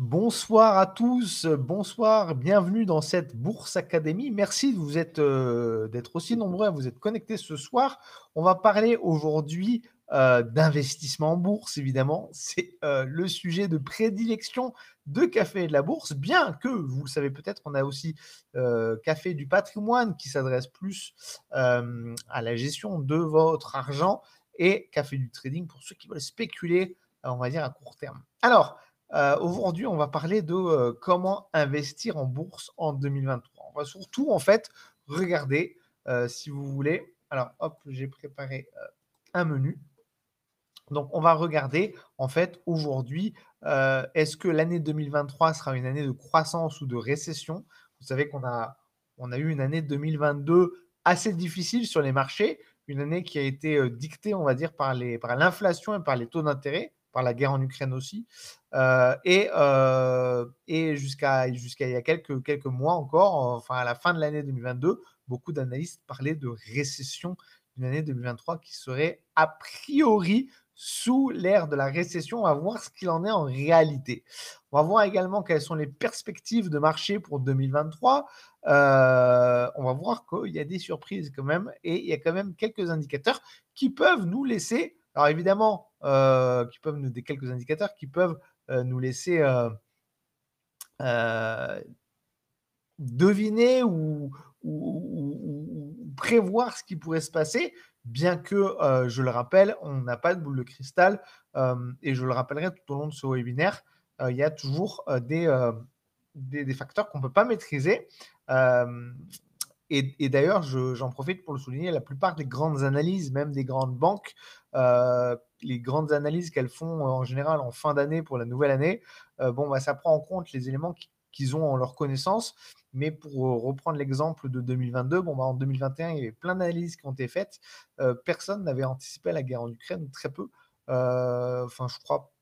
Bonsoir à tous, bonsoir, bienvenue dans cette Bourse Académie. Merci de d'être aussi nombreux à vous être connectés ce soir. On va parler aujourd'hui d'investissement en bourse, évidemment. C'est le sujet de prédilection de Café et de la Bourse, bien que, vous le savez peut-être, on a aussi Café du patrimoine qui s'adresse plus à la gestion de votre argent et Café du trading pour ceux qui veulent spéculer, on va dire, à court terme. Alors, aujourd'hui, on va parler de comment investir en bourse en 2023. On va surtout, en fait, regarder, si vous voulez. Alors, hop, j'ai préparé un menu. Donc, on va regarder, en fait, aujourd'hui, est-ce que l'année 2023 sera une année de croissance ou de récession? Vous savez on a eu une année 2022 assez difficile sur les marchés, une année qui a été dictée, on va dire, par l'inflation et par les taux d'intérêt, par la guerre en Ukraine aussi. Et jusqu'à il y a quelques mois encore, enfin à la fin de l'année 2022, beaucoup d'analystes parlaient de récession d'une année 2023 qui serait a priori sous l'ère de la récession. On va voir ce qu'il en est en réalité. On va voir également quelles sont les perspectives de marché pour 2023. On va voir qu'il y a des surprises quand même et il y a quand même quelques indicateurs qui peuvent nous laisser, alors évidemment, quelques indicateurs qui peuvent nous laisser deviner ou prévoir ce qui pourrait se passer, bien que, je le rappelle, on n'a pas de boule de cristal, et je le rappellerai tout au long de ce webinaire, il y a toujours des facteurs qu'on ne peut pas maîtriser. Et d'ailleurs, j'en profite pour le souligner, la plupart des grandes analyses, même des grandes banques, les grandes analyses qu'elles font en général en fin d'année pour la nouvelle année, ça prend en compte les éléments qu'ils ont en leur connaissance. Mais pour reprendre l'exemple de 2022, en 2021, il y avait plein d'analyses qui ont été faites. Personne n'avait anticipé la guerre en Ukraine, ou très peu. Je crois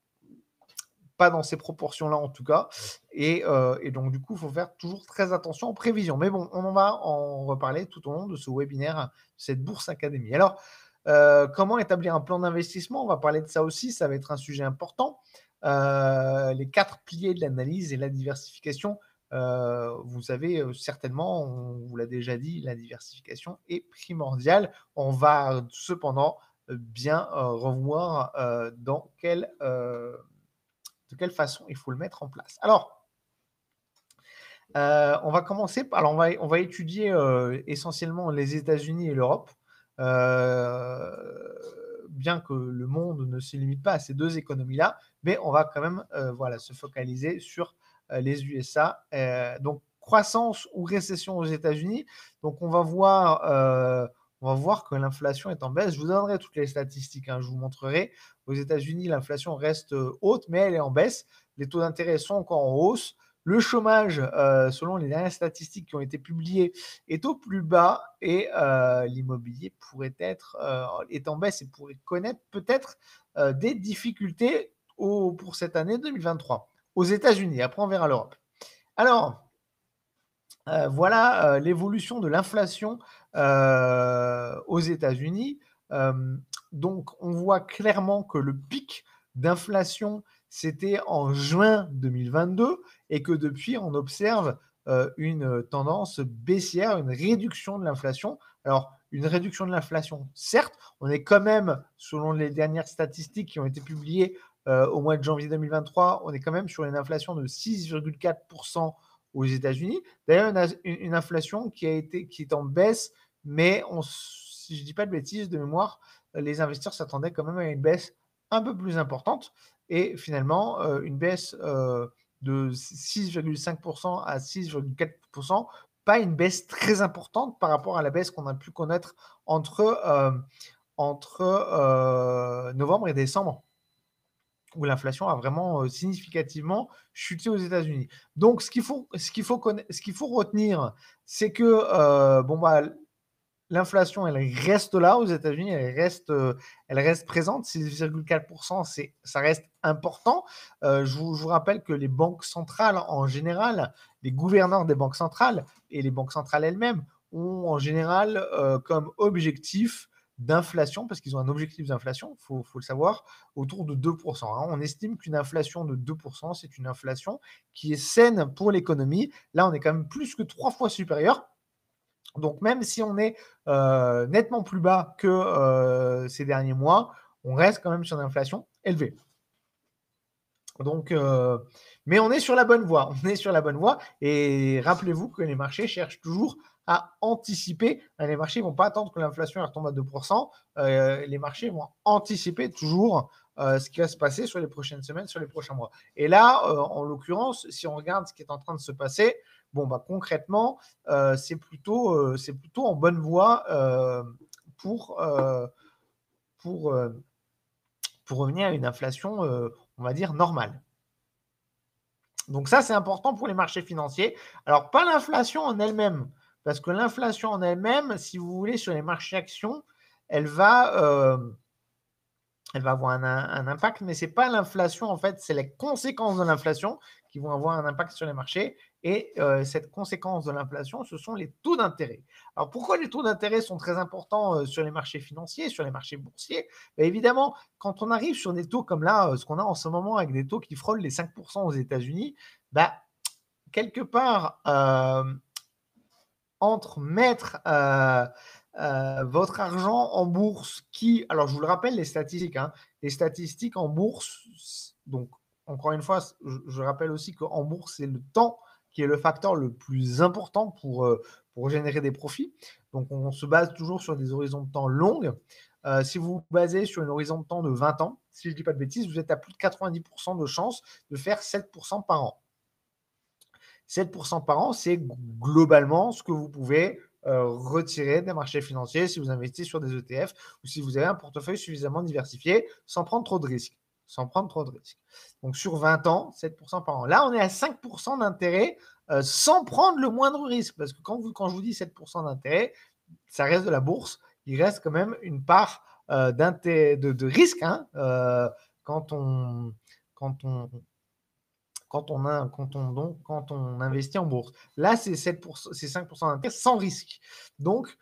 pas dans ces proportions-là en tout cas. Et donc, du coup, il faut faire toujours très attention aux prévisions. Mais bon, on en va en reparler tout au long de ce webinaire, cette Bourse Académie. Alors, comment établir un plan d'investissement? On va parler de ça aussi, ça va être un sujet important. Les 4 piliers de l'analyse et la diversification. Vous savez certainement, on vous l'a déjà dit, la diversification est primordiale. On va cependant bien revoir de quelle façon il faut le mettre en place. Alors, on va commencer par, alors on va étudier essentiellement les États-Unis et l'Europe, bien que le monde ne se limite pas à ces deux économies-là, mais on va quand même se focaliser sur les USA. Donc, croissance ou récession aux États-Unis. Donc, on va voir que l'inflation est en baisse. Je vous donnerai toutes les statistiques, je vous montrerai. Aux États-Unis, l'inflation reste haute, mais elle est en baisse. Les taux d'intérêt sont encore en hausse. Le chômage, selon les dernières statistiques qui ont été publiées, est au plus bas et l'immobilier est en baisse et pourrait connaître peut-être des difficultés pour cette année 2023 aux États-Unis. Après, on verra l'Europe. Alors, voilà l'évolution de l'inflation aux États-Unis. Donc, on voit clairement que le pic d'inflation, c'était en juin 2022 et que depuis, on observe une tendance baissière, une réduction de l'inflation. Alors, une réduction de l'inflation, certes, on est quand même, selon les dernières statistiques qui ont été publiées au mois de janvier 2023, on est quand même sur une inflation de 6,4% aux États-Unis. D'ailleurs, une inflation qui est en baisse, mais si je ne dis pas de bêtises de mémoire, les investisseurs s'attendaient quand même à une baisse un peu plus importante. Et finalement, une baisse de 6,5% à 6,4%, pas une baisse très importante par rapport à la baisse qu'on a pu connaître entre novembre et décembre, où l'inflation a vraiment significativement chuté aux États-Unis. Donc, ce qu'il faut retenir, c'est que l'inflation, elle reste là aux États-Unis, elle reste présente. 6,4%, ça reste important. Je vous rappelle que les banques centrales, en général, les gouverneurs des banques centrales et les banques centrales elles-mêmes ont en général comme objectif d'inflation, parce qu'ils ont un objectif d'inflation, il faut le savoir, autour de 2%. On estime qu'une inflation de 2%, c'est une inflation qui est saine pour l'économie. Là, on est quand même plus que 3 fois supérieur. Donc, même si on est nettement plus bas que ces derniers mois, on reste quand même sur une inflation élevée. Donc, mais on est sur la bonne voie. On est sur la bonne voie. Et rappelez-vous que les marchés cherchent toujours à anticiper. Les marchés ne vont pas attendre que l'inflation retombe à 2%. Les marchés vont anticiper toujours ce qui va se passer sur les prochaines semaines, sur les prochains mois. Et là, en l'occurrence, si on regarde ce qui est en train de se passer, bon, bah, concrètement, c'est plutôt en bonne voie pour, revenir à une inflation, on va dire, normale. Donc ça, c'est important pour les marchés financiers. Alors, pas l'inflation en elle-même, parce que l'inflation en elle-même, si vous voulez, sur les marchés actions, elle va avoir un impact, mais ce n'est pas l'inflation, en fait, c'est les conséquences de l'inflation qui vont avoir un impact sur les marchés. Et cette conséquence de l'inflation, ce sont les taux d'intérêt. Alors, pourquoi les taux d'intérêt sont très importants sur les marchés financiers, sur les marchés boursiers? Évidemment, quand on arrive sur des taux comme là, ce qu'on a en ce moment avec des taux qui frôlent les 5% aux États-Unis, quelque part, entre mettre votre argent en bourse alors je vous le rappelle, les statistiques en bourse, donc encore une fois, je rappelle aussi qu'en bourse, c'est le temps qui est le facteur le plus important pour générer des profits. Donc, on se base toujours sur des horizons de temps longs. Si vous vous basez sur un horizon de temps de 20 ans, si je ne dis pas de bêtises, vous êtes à plus de 90% de chances de faire 7% par an. 7% par an, c'est globalement ce que vous pouvez retirer des marchés financiers si vous investissez sur des ETF ou si vous avez un portefeuille suffisamment diversifié sans prendre trop de risques. Donc, sur 20 ans, 7% par an. Là, on est à 5% d'intérêt sans prendre le moindre risque. Parce que quand je vous dis 7% d'intérêt, ça reste de la bourse. Il reste quand même une part de risque quand on investit en bourse. Là, c'est 5% d'intérêt sans risque. Donc,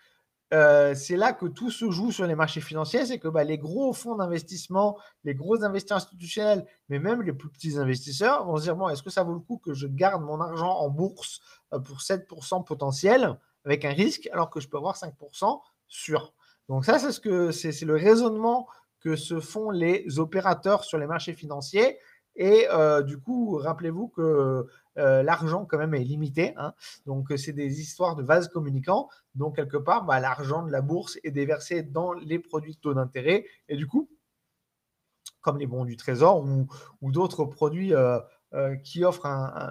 c'est là que tout se joue sur les marchés financiers, c'est que les gros fonds d'investissement, les gros investisseurs institutionnels, mais même les plus petits investisseurs vont se dire, bon, est-ce que ça vaut le coup que je garde mon argent en bourse pour 7% potentiel avec un risque, alors que je peux avoir 5% sûr. Donc ça, c'est le raisonnement que se font les opérateurs sur les marchés financiers. Et du coup, rappelez-vous que l'argent quand même est limité. Donc, c'est des histoires de vases communicants. Donc, quelque part, l'argent de la bourse est déversé dans les produits de taux d'intérêt. Et du coup, comme les bons du trésor ou d'autres produits qui offrent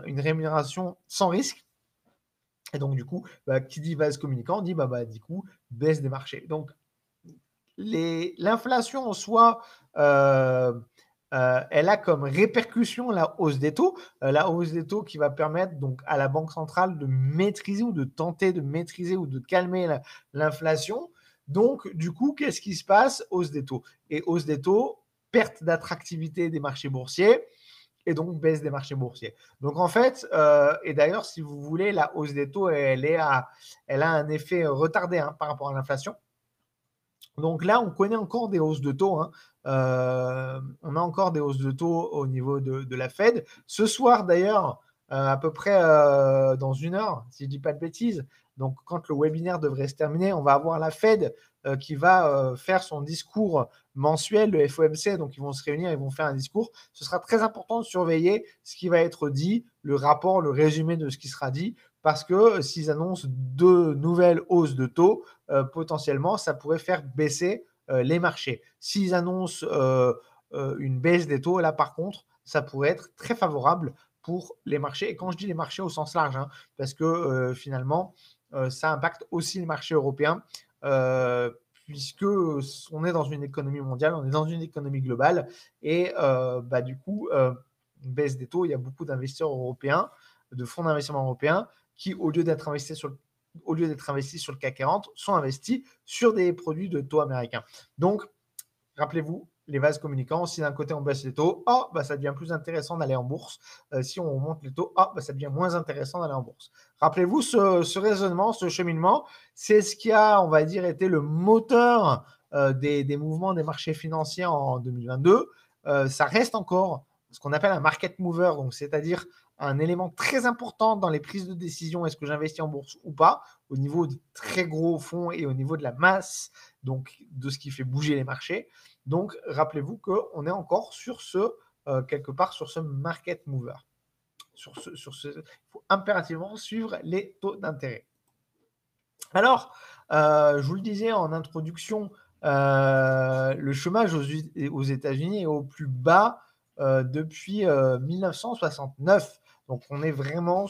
une rémunération sans risque. Et donc, du coup, qui dit vase communicant dit du coup, baisse des marchés. Donc, l'inflation en soi, elle a comme répercussion la hausse des taux. La hausse des taux qui va permettre donc à la Banque centrale de maîtriser ou de tenter de maîtriser ou de calmer l'inflation. Donc, du coup, qu'est-ce qui se passe? Hausse des taux. Et hausse des taux, perte d'attractivité des marchés boursiers et donc baisse des marchés boursiers. Donc, en fait, et d'ailleurs, si vous voulez, la hausse des taux, elle a un effet retardé par rapport à l'inflation. Donc là, on connaît encore des hausses de taux. On a encore des hausses de taux au niveau de la Fed. Ce soir, d'ailleurs, à peu près dans 1 heure, si je ne dis pas de bêtises, donc quand le webinaire devrait se terminer, on va avoir la Fed qui va faire son discours mensuel, le FOMC. Donc, ils vont se réunir, ils vont faire un discours. Ce sera très important de surveiller ce qui va être dit, le rapport, le résumé de ce qui sera dit, parce que s'ils annoncent de nouvelles hausses de taux, potentiellement, ça pourrait faire baisser les marchés. S'ils annoncent une baisse des taux, là, par contre, ça pourrait être très favorable pour les marchés. Et quand je dis les marchés au sens large, parce que finalement, ça impacte aussi les marchés européens, puisque on est dans une économie mondiale, on est dans une économie globale. Et du coup, une baisse des taux, il y a beaucoup d'investisseurs européens, de fonds d'investissement européens, qui, au lieu d'être investis sur le CAC 40, sont investis sur des produits de taux américains. Donc, rappelez-vous, les vases communicants, si d'un côté on baisse les taux, ça devient plus intéressant d'aller en bourse. Si on monte les taux, ça devient moins intéressant d'aller en bourse. Rappelez-vous ce raisonnement, ce cheminement, c'est ce qui a, on va dire, été le moteur des mouvements des marchés financiers en 2022, ça reste encore ce qu'on appelle un market mover, donc c'est-à-dire un élément très important dans les prises de décision, est-ce que j'investis en bourse ou pas, au niveau des très gros fonds et au niveau de la masse, donc de ce qui fait bouger les marchés. Donc, rappelez-vous qu'on est encore sur quelque part sur ce market mover. Il faut impérativement suivre les taux d'intérêt. Alors, je vous le disais en introduction, le chômage aux États-Unis est au plus bas depuis 1969. Donc, on est vraiment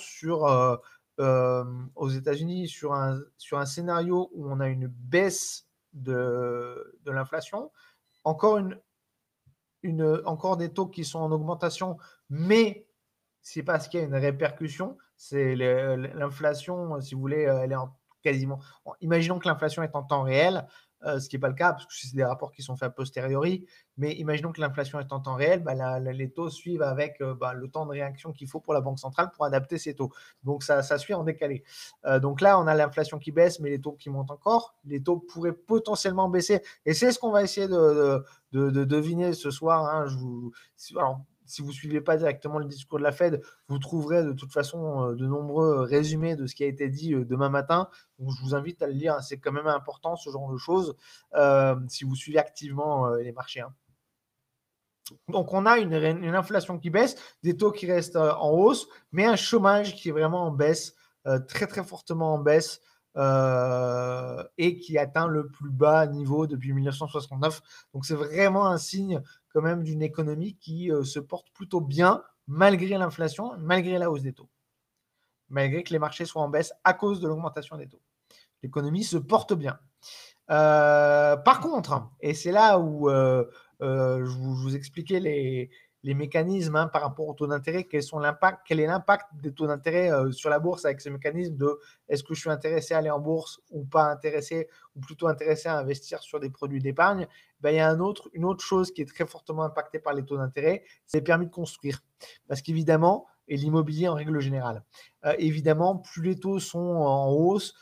aux États-Unis sur un scénario où on a une baisse de l'inflation, encore des taux qui sont en augmentation, mais c'est parce qu'il y a une répercussion. C'est l'inflation, si vous voulez, elle est quasiment. Imaginons que l'inflation est en temps réel, ce qui n'est pas le cas, parce que c'est des rapports qui sont faits a posteriori. Mais imaginons que l'inflation est en temps réel, les taux suivent avec le temps de réaction qu'il faut pour la Banque centrale pour adapter ces taux. Donc ça suit en décalé. Donc là, on a l'inflation qui baisse, mais les taux qui montent encore. Les taux pourraient potentiellement baisser. Et c'est ce qu'on va essayer de deviner ce soir. Hein. Alors, si vous ne suivez pas directement le discours de la Fed, vous trouverez de toute façon de nombreux résumés de ce qui a été dit demain matin. Donc, je vous invite à le lire. C'est quand même important, ce genre de choses, si vous suivez activement les marchés. Hein. Donc, on a une inflation qui baisse, des taux qui restent en hausse, mais un chômage qui est vraiment en baisse, très, très fortement en baisse. Et qui atteint le plus bas niveau depuis 1969. Donc, c'est vraiment un signe quand même d'une économie qui se porte plutôt bien malgré l'inflation, malgré la hausse des taux, malgré que les marchés soient en baisse à cause de l'augmentation des taux. L'économie se porte bien. Par contre, et c'est là où je vous expliquais les mécanismes hein, par rapport au taux d'intérêt, quel est l'impact des taux d'intérêt sur la bourse avec ce mécanisme de est-ce que je suis intéressé à aller en bourse ou pas intéressé, ou plutôt intéressé à investir sur des produits d'épargne. Il y a une autre chose qui est très fortement impactée par les taux d'intérêt, c'est les permis de construire. Parce qu'évidemment, et l'immobilier en règle générale, évidemment, plus les taux sont en hausse,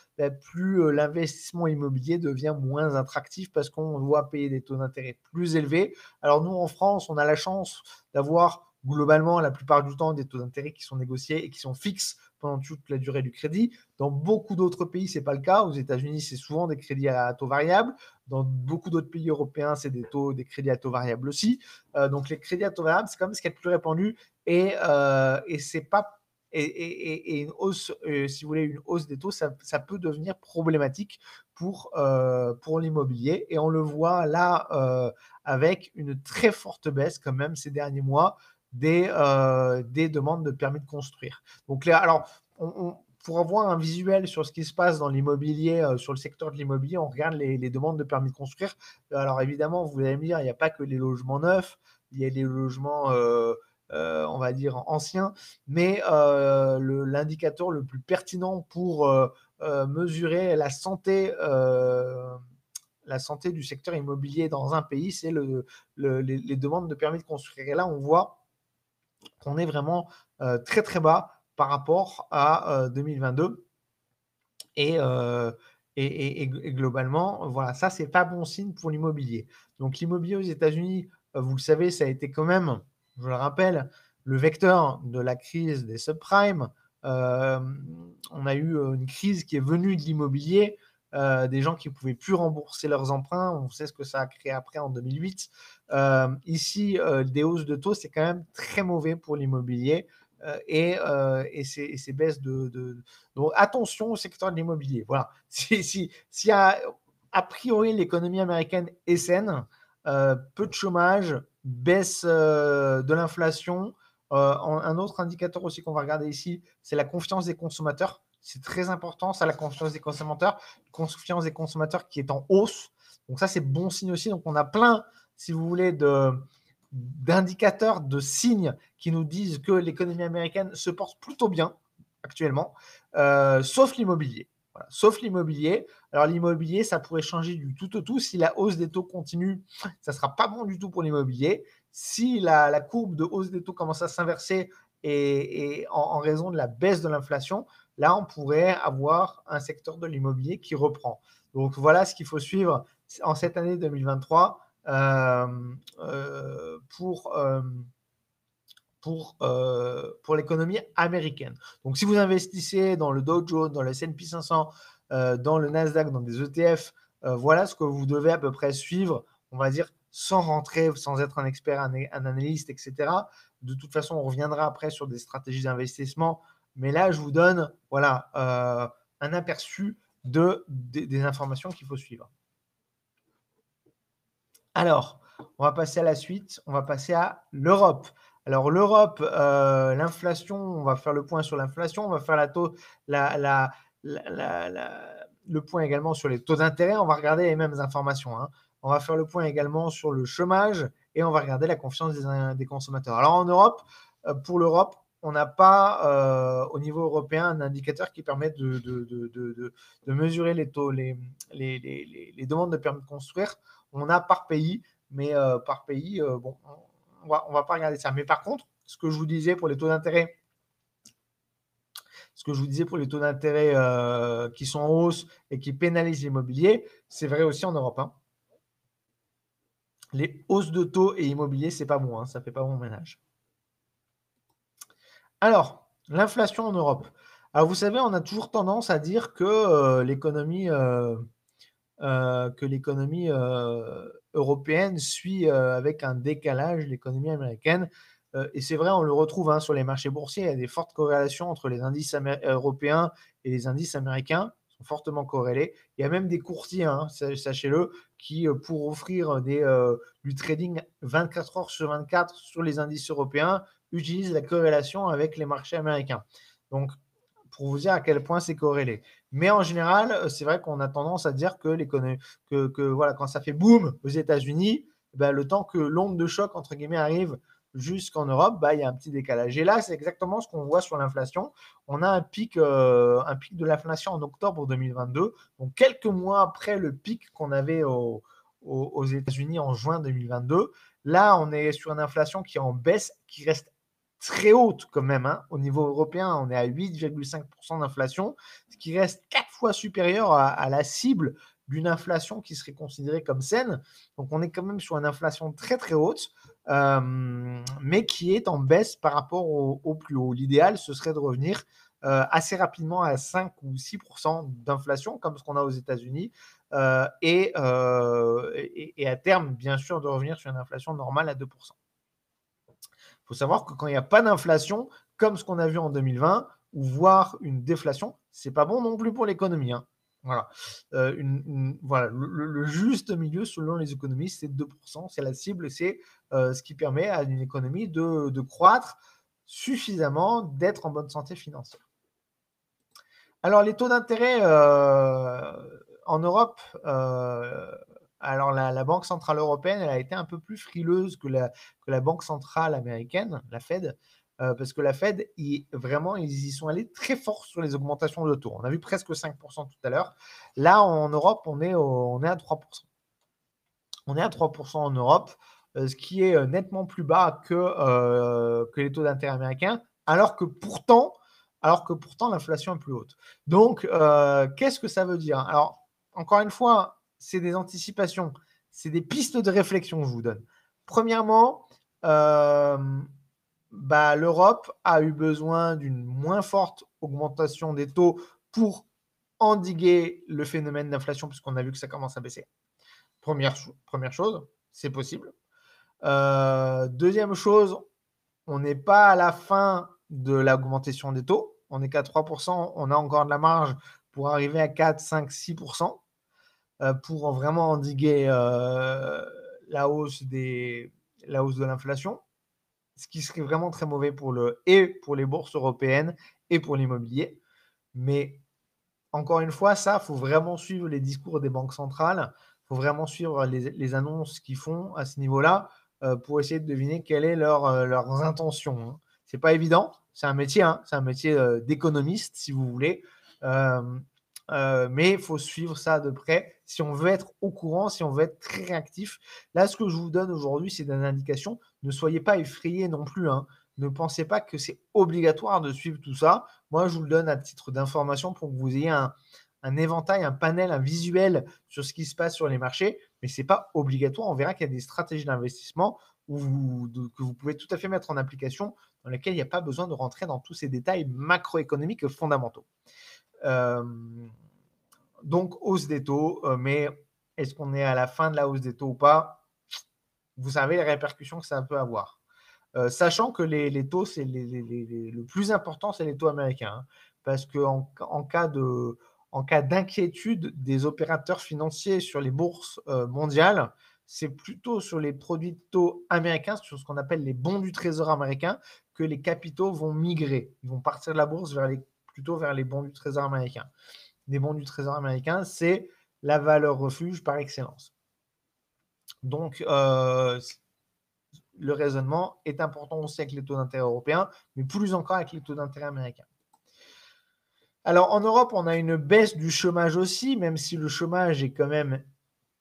plus l'investissement immobilier devient moins attractif parce qu'on doit payer des taux d'intérêt plus élevés. Alors nous, en France, on a la chance d'avoir globalement, la plupart du temps, des taux d'intérêt qui sont négociés et qui sont fixes pendant toute la durée du crédit. Dans beaucoup d'autres pays, ce n'est pas le cas. Aux États-Unis, c'est souvent des crédits à taux variable. Dans beaucoup d'autres pays européens, c'est des crédits à taux variable aussi. Donc les crédits à taux variable, c'est quand même ce qui est le plus répandu et c'est pas et une hausse, si vous voulez, une hausse des taux, ça peut devenir problématique pour l'immobilier. Et on le voit là avec une très forte baisse quand même ces derniers mois des demandes de permis de construire. Donc là, alors, pour avoir un visuel sur ce qui se passe dans l'immobilier, sur le secteur de l'immobilier, on regarde les demandes de permis de construire. Alors évidemment, vous allez me dire, il n'y a pas que les logements neufs, il y a les logements on va dire anciens, mais l'indicateur le plus pertinent pour mesurer la santé du secteur immobilier dans un pays, c'est les demandes de permis de construire. Et là, on voit qu'on est vraiment très très bas par rapport à 2022. Et globalement, voilà, ça, c'est pas bon signe pour l'immobilier. Donc, l'immobilier aux États-Unis, vous le savez, ça a été quand même, je le rappelle, le vecteur de la crise des subprimes. On a eu une crise qui est venue de l'immobilier, des gens qui ne pouvaient plus rembourser leurs emprunts. On sait ce que ça a créé après en 2008. Ici, des hausses de taux, c'est quand même très mauvais pour l'immobilier. Et ces baisses Donc, attention au secteur de l'immobilier. Voilà. Si a priori, l'économie américaine est saine, peu de chômage, baisse de l'inflation. Un autre indicateur aussi qu'on va regarder ici, c'est la confiance des consommateurs. C'est très important, ça, la confiance des consommateurs. Confiance des consommateurs qui est en hausse. Donc ça, c'est bon signe aussi. Donc on a plein, si vous voulez, d'indicateurs, de signes qui nous disent que l'économie américaine se porte plutôt bien actuellement, sauf l'immobilier. Voilà, sauf l'immobilier. Alors l'immobilier, ça pourrait changer du tout au tout. Si la hausse des taux continue, ça ne sera pas bon du tout pour l'immobilier. Si la courbe de hausse des taux commence à s'inverser et en raison de la baisse de l'inflation, là, on pourrait avoir un secteur de l'immobilier qui reprend. Donc voilà ce qu'il faut suivre en cette année 2023 pour l'économie américaine. Donc, si vous investissez dans le Dow Jones, dans le S&P 500, dans le Nasdaq, dans des ETF, voilà ce que vous devez à peu près suivre, on va dire, sans rentrer, sans être un expert, un analyste, etc. De toute façon, on reviendra après sur des stratégies d'investissement. Mais là, je vous donne voilà, un aperçu des informations qu'il faut suivre. Alors, on va passer à la suite. On va passer à l'Europe. Alors, l'Europe, l'inflation, on va faire le point sur l'inflation. On va faire le point également sur les taux d'intérêt. On va regarder les mêmes informations, hein. On va faire le point également sur le chômage et on va regarder la confiance des consommateurs. Alors, en Europe, pour l'Europe, on n'a pas au niveau européen un indicateur qui permet de mesurer les taux, les demandes de permis de construire. On a par pays, mais par pays, bon, on va pas regarder ça. Mais par contre, ce que je vous disais pour les taux d'intérêt, qui sont en hausse et qui pénalisent l'immobilier, c'est vrai aussi en Europe, hein. Les hausses de taux et immobilier, c'est pas bon, hein, ça fait pas bon ménage. Alors, l'inflation en Europe. Alors, vous savez, on a toujours tendance à dire que l'économie européenne suit avec un décalage l'économie américaine. Et c'est vrai, on le retrouve, hein, sur les marchés boursiers. Il y a des fortes corrélations entre les indices européens et les indices américains. Ils sont fortement corrélés. Il y a même des courtiers, hein, sachez-le, qui, pour offrir du trading 24 heures sur 24 sur les indices européens, utilisent la corrélation avec les marchés américains. Donc, pour vous dire à quel point c'est corrélé. Mais en général, c'est vrai qu'on a tendance à dire que voilà, quand ça fait boum aux États-Unis, ben, le temps que l'onde de choc, entre guillemets, arrive jusqu'en Europe, ben, il y a un petit décalage. Et là, c'est exactement ce qu'on voit sur l'inflation. On a un pic de l'inflation en octobre 2022, donc quelques mois après le pic qu'on avait aux États-Unis en juin 2022. Là, on est sur une inflation qui est en baisse, qui reste très haute quand même, hein. Au niveau européen, on est à 8,5% d'inflation, ce qui reste 4 fois supérieur à la cible d'une inflation qui serait considérée comme saine. Donc on est quand même sur une inflation très très haute, mais qui est en baisse par rapport au plus haut. L'idéal, ce serait de revenir assez rapidement à 5 ou 6% d'inflation, comme ce qu'on a aux États-Unis, et à terme, bien sûr, de revenir sur une inflation normale à 2%. Il faut savoir que quand il n'y a pas d'inflation, comme ce qu'on a vu en 2020, ou voire une déflation, c'est pas bon non plus pour l'économie, hein. Voilà. Voilà. Le juste milieu, selon les économistes, c'est 2%. C'est la cible, c'est ce qui permet à une économie de croître suffisamment, d'être en bonne santé financière. Alors, les taux d'intérêt en Europe, alors la Banque centrale européenne, elle a été un peu plus frileuse que la Banque centrale américaine, la Fed, parce que la Fed, vraiment, ils y sont allés très fort sur les augmentations de taux. On a vu presque 5% tout à l'heure. Là, en Europe, on est à 3%. On est à 3% en Europe, ce qui est nettement plus bas que les taux d'intérêt américains, alors que pourtant, l'inflation est plus haute. Donc, qu'est-ce que ça veut dire? Alors, encore une fois, c'est des anticipations, c'est des pistes de réflexion que je vous donne. Premièrement, l'Europe a eu besoin d'une moins forte augmentation des taux pour endiguer le phénomène d'inflation, puisqu'on a vu que ça commence à baisser. Première chose, c'est possible. Deuxième chose, on n'est pas à la fin de l'augmentation des taux. On n'est qu'à 3%. On a encore de la marge pour arriver à 4, 5, 6% pour vraiment endiguer la hausse de l'inflation. Ce qui serait vraiment très mauvais pour les bourses européennes et pour l'immobilier. Mais encore une fois, il faut vraiment suivre les discours des banques centrales. Il faut vraiment suivre les annonces qu'ils font à ce niveau-là pour essayer de deviner quelles sont leurs intentions, hein. Ce n'est pas évident. C'est un métier, hein. C'est un métier d'économiste, si vous voulez. Mais il faut suivre ça de près si on veut être au courant, si on veut être très réactif. Là, ce que je vous donne aujourd'hui, c'est des indications. Ne soyez pas effrayés non plus, hein. Ne pensez pas que c'est obligatoire de suivre tout ça. Moi, je vous le donne à titre d'information pour que vous ayez un éventail, un panel, un visuel sur ce qui se passe sur les marchés, mais ce n'est pas obligatoire. On verra qu'il y a des stratégies d'investissement que vous pouvez tout à fait mettre en application, dans lesquelles il n'y a pas besoin de rentrer dans tous ces détails macroéconomiques fondamentaux. Donc, hausse des taux, mais est-ce qu'on est à la fin de la hausse des taux ou pas? Vous savez les répercussions que ça peut avoir. Sachant que les taux, c'est le plus important, c'est les taux américains. Hein, parce qu'en cas d'inquiétude des opérateurs financiers sur les bourses mondiales, c'est plutôt sur les produits de taux américains, sur ce qu'on appelle les bons du trésor américain, que les capitaux vont migrer. Ils vont partir de la bourse plutôt vers les bons du trésor américain. Les bons du trésor américain, c'est la valeur refuge par excellence. Donc, le raisonnement est important aussi avec les taux d'intérêt européens, mais plus encore avec les taux d'intérêt américains. Alors, en Europe, on a une baisse du chômage aussi, même si le chômage est quand même,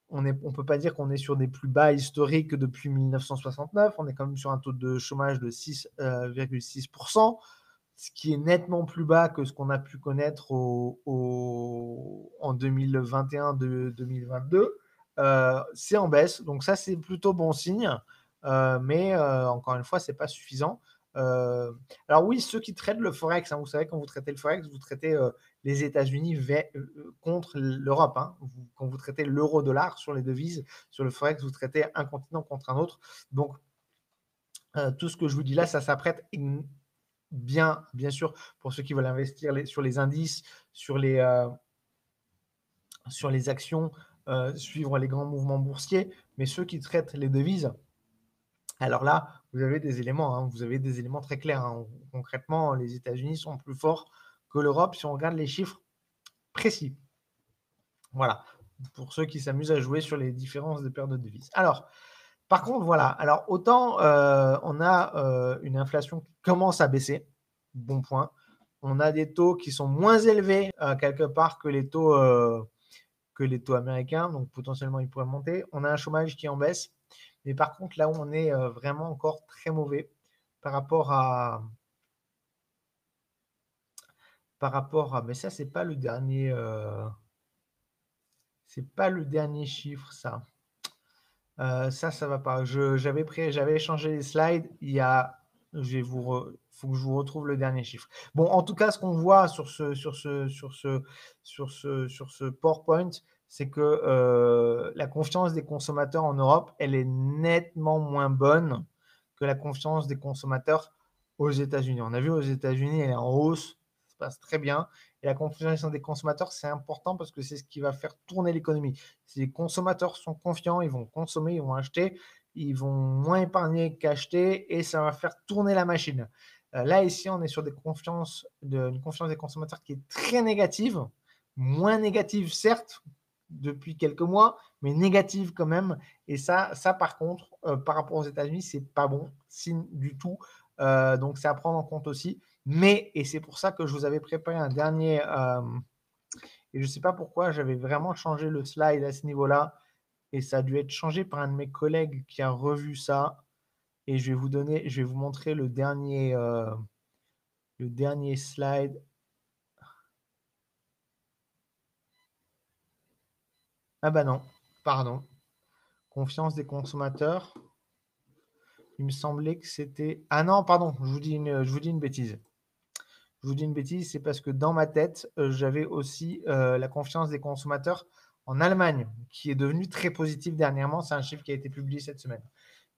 on ne peut pas dire qu'on est sur des plus bas historiques depuis 1969, on est quand même sur un taux de chômage de 6,6%, ce qui est nettement plus bas que ce qu'on a pu connaître en 2021-2022. C'est en baisse, donc ça c'est plutôt bon signe, mais encore une fois, ce n'est pas suffisant. Alors oui, ceux qui traitent le Forex, hein, vous savez, quand vous traitez le Forex, vous traitez les États-Unis contre l'Europe. Hein. Quand vous traitez l'euro-dollar sur les devises, sur le Forex, vous traitez un continent contre un autre. Donc, tout ce que je vous dis là, ça s'apprête bien sûr, pour ceux qui veulent investir sur les indices, sur les actions, suivre les grands mouvements boursiers, mais ceux qui traitent les devises, alors là, vous avez des éléments, hein, vous avez des éléments très clairs. Hein. Concrètement, les États-Unis sont plus forts que l'Europe si on regarde les chiffres précis. Voilà, pour ceux qui s'amusent à jouer sur les différences de paires de devises. Alors, par contre, voilà, alors autant on a une inflation qui commence à baisser, bon point. On a des taux qui sont moins élevés quelque part que les taux américains, donc potentiellement ils pourraient monter. On a un chômage qui est en baisse, mais par contre là où on est vraiment encore très mauvais par rapport à mais ça c'est pas le dernier chiffre ça. Ça va pas. J'avais changé les slides. Faut que je vous retrouve le dernier chiffre. Bon, en tout cas, ce qu'on voit sur ce PowerPoint, c'est que la confiance des consommateurs en Europe, elle est nettement moins bonne que la confiance des consommateurs aux États-Unis. On a vu aux États-Unis, elle est en hausse, ça se passe très bien. Et la confiance des consommateurs, c'est important parce que c'est ce qui va faire tourner l'économie. Si les consommateurs sont confiants, ils vont consommer, ils vont acheter, ils vont moins épargner qu'acheter et ça va faire tourner la machine. Là, ici, on est sur une confiance des consommateurs qui est très négative, moins négative certes depuis quelques mois, mais négative quand même. Et ça par contre, par rapport aux États-Unis, c'est pas bon signe du tout. Donc, c'est à prendre en compte aussi. Mais, et c'est pour ça que je vous avais préparé un dernier, et je ne sais pas pourquoi, j'avais vraiment changé le slide à ce niveau-là, et ça a dû être changé par un de mes collègues qui a revu ça, et je vais vous montrer le dernier slide. Ah bah non, pardon. Confiance des consommateurs. Il me semblait que c'était... Ah non, pardon, je vous dis une bêtise. Je vous dis une bêtise, c'est parce que dans ma tête, j'avais aussi la confiance des consommateurs en Allemagne, qui est devenue très positive dernièrement. C'est un chiffre qui a été publié cette semaine.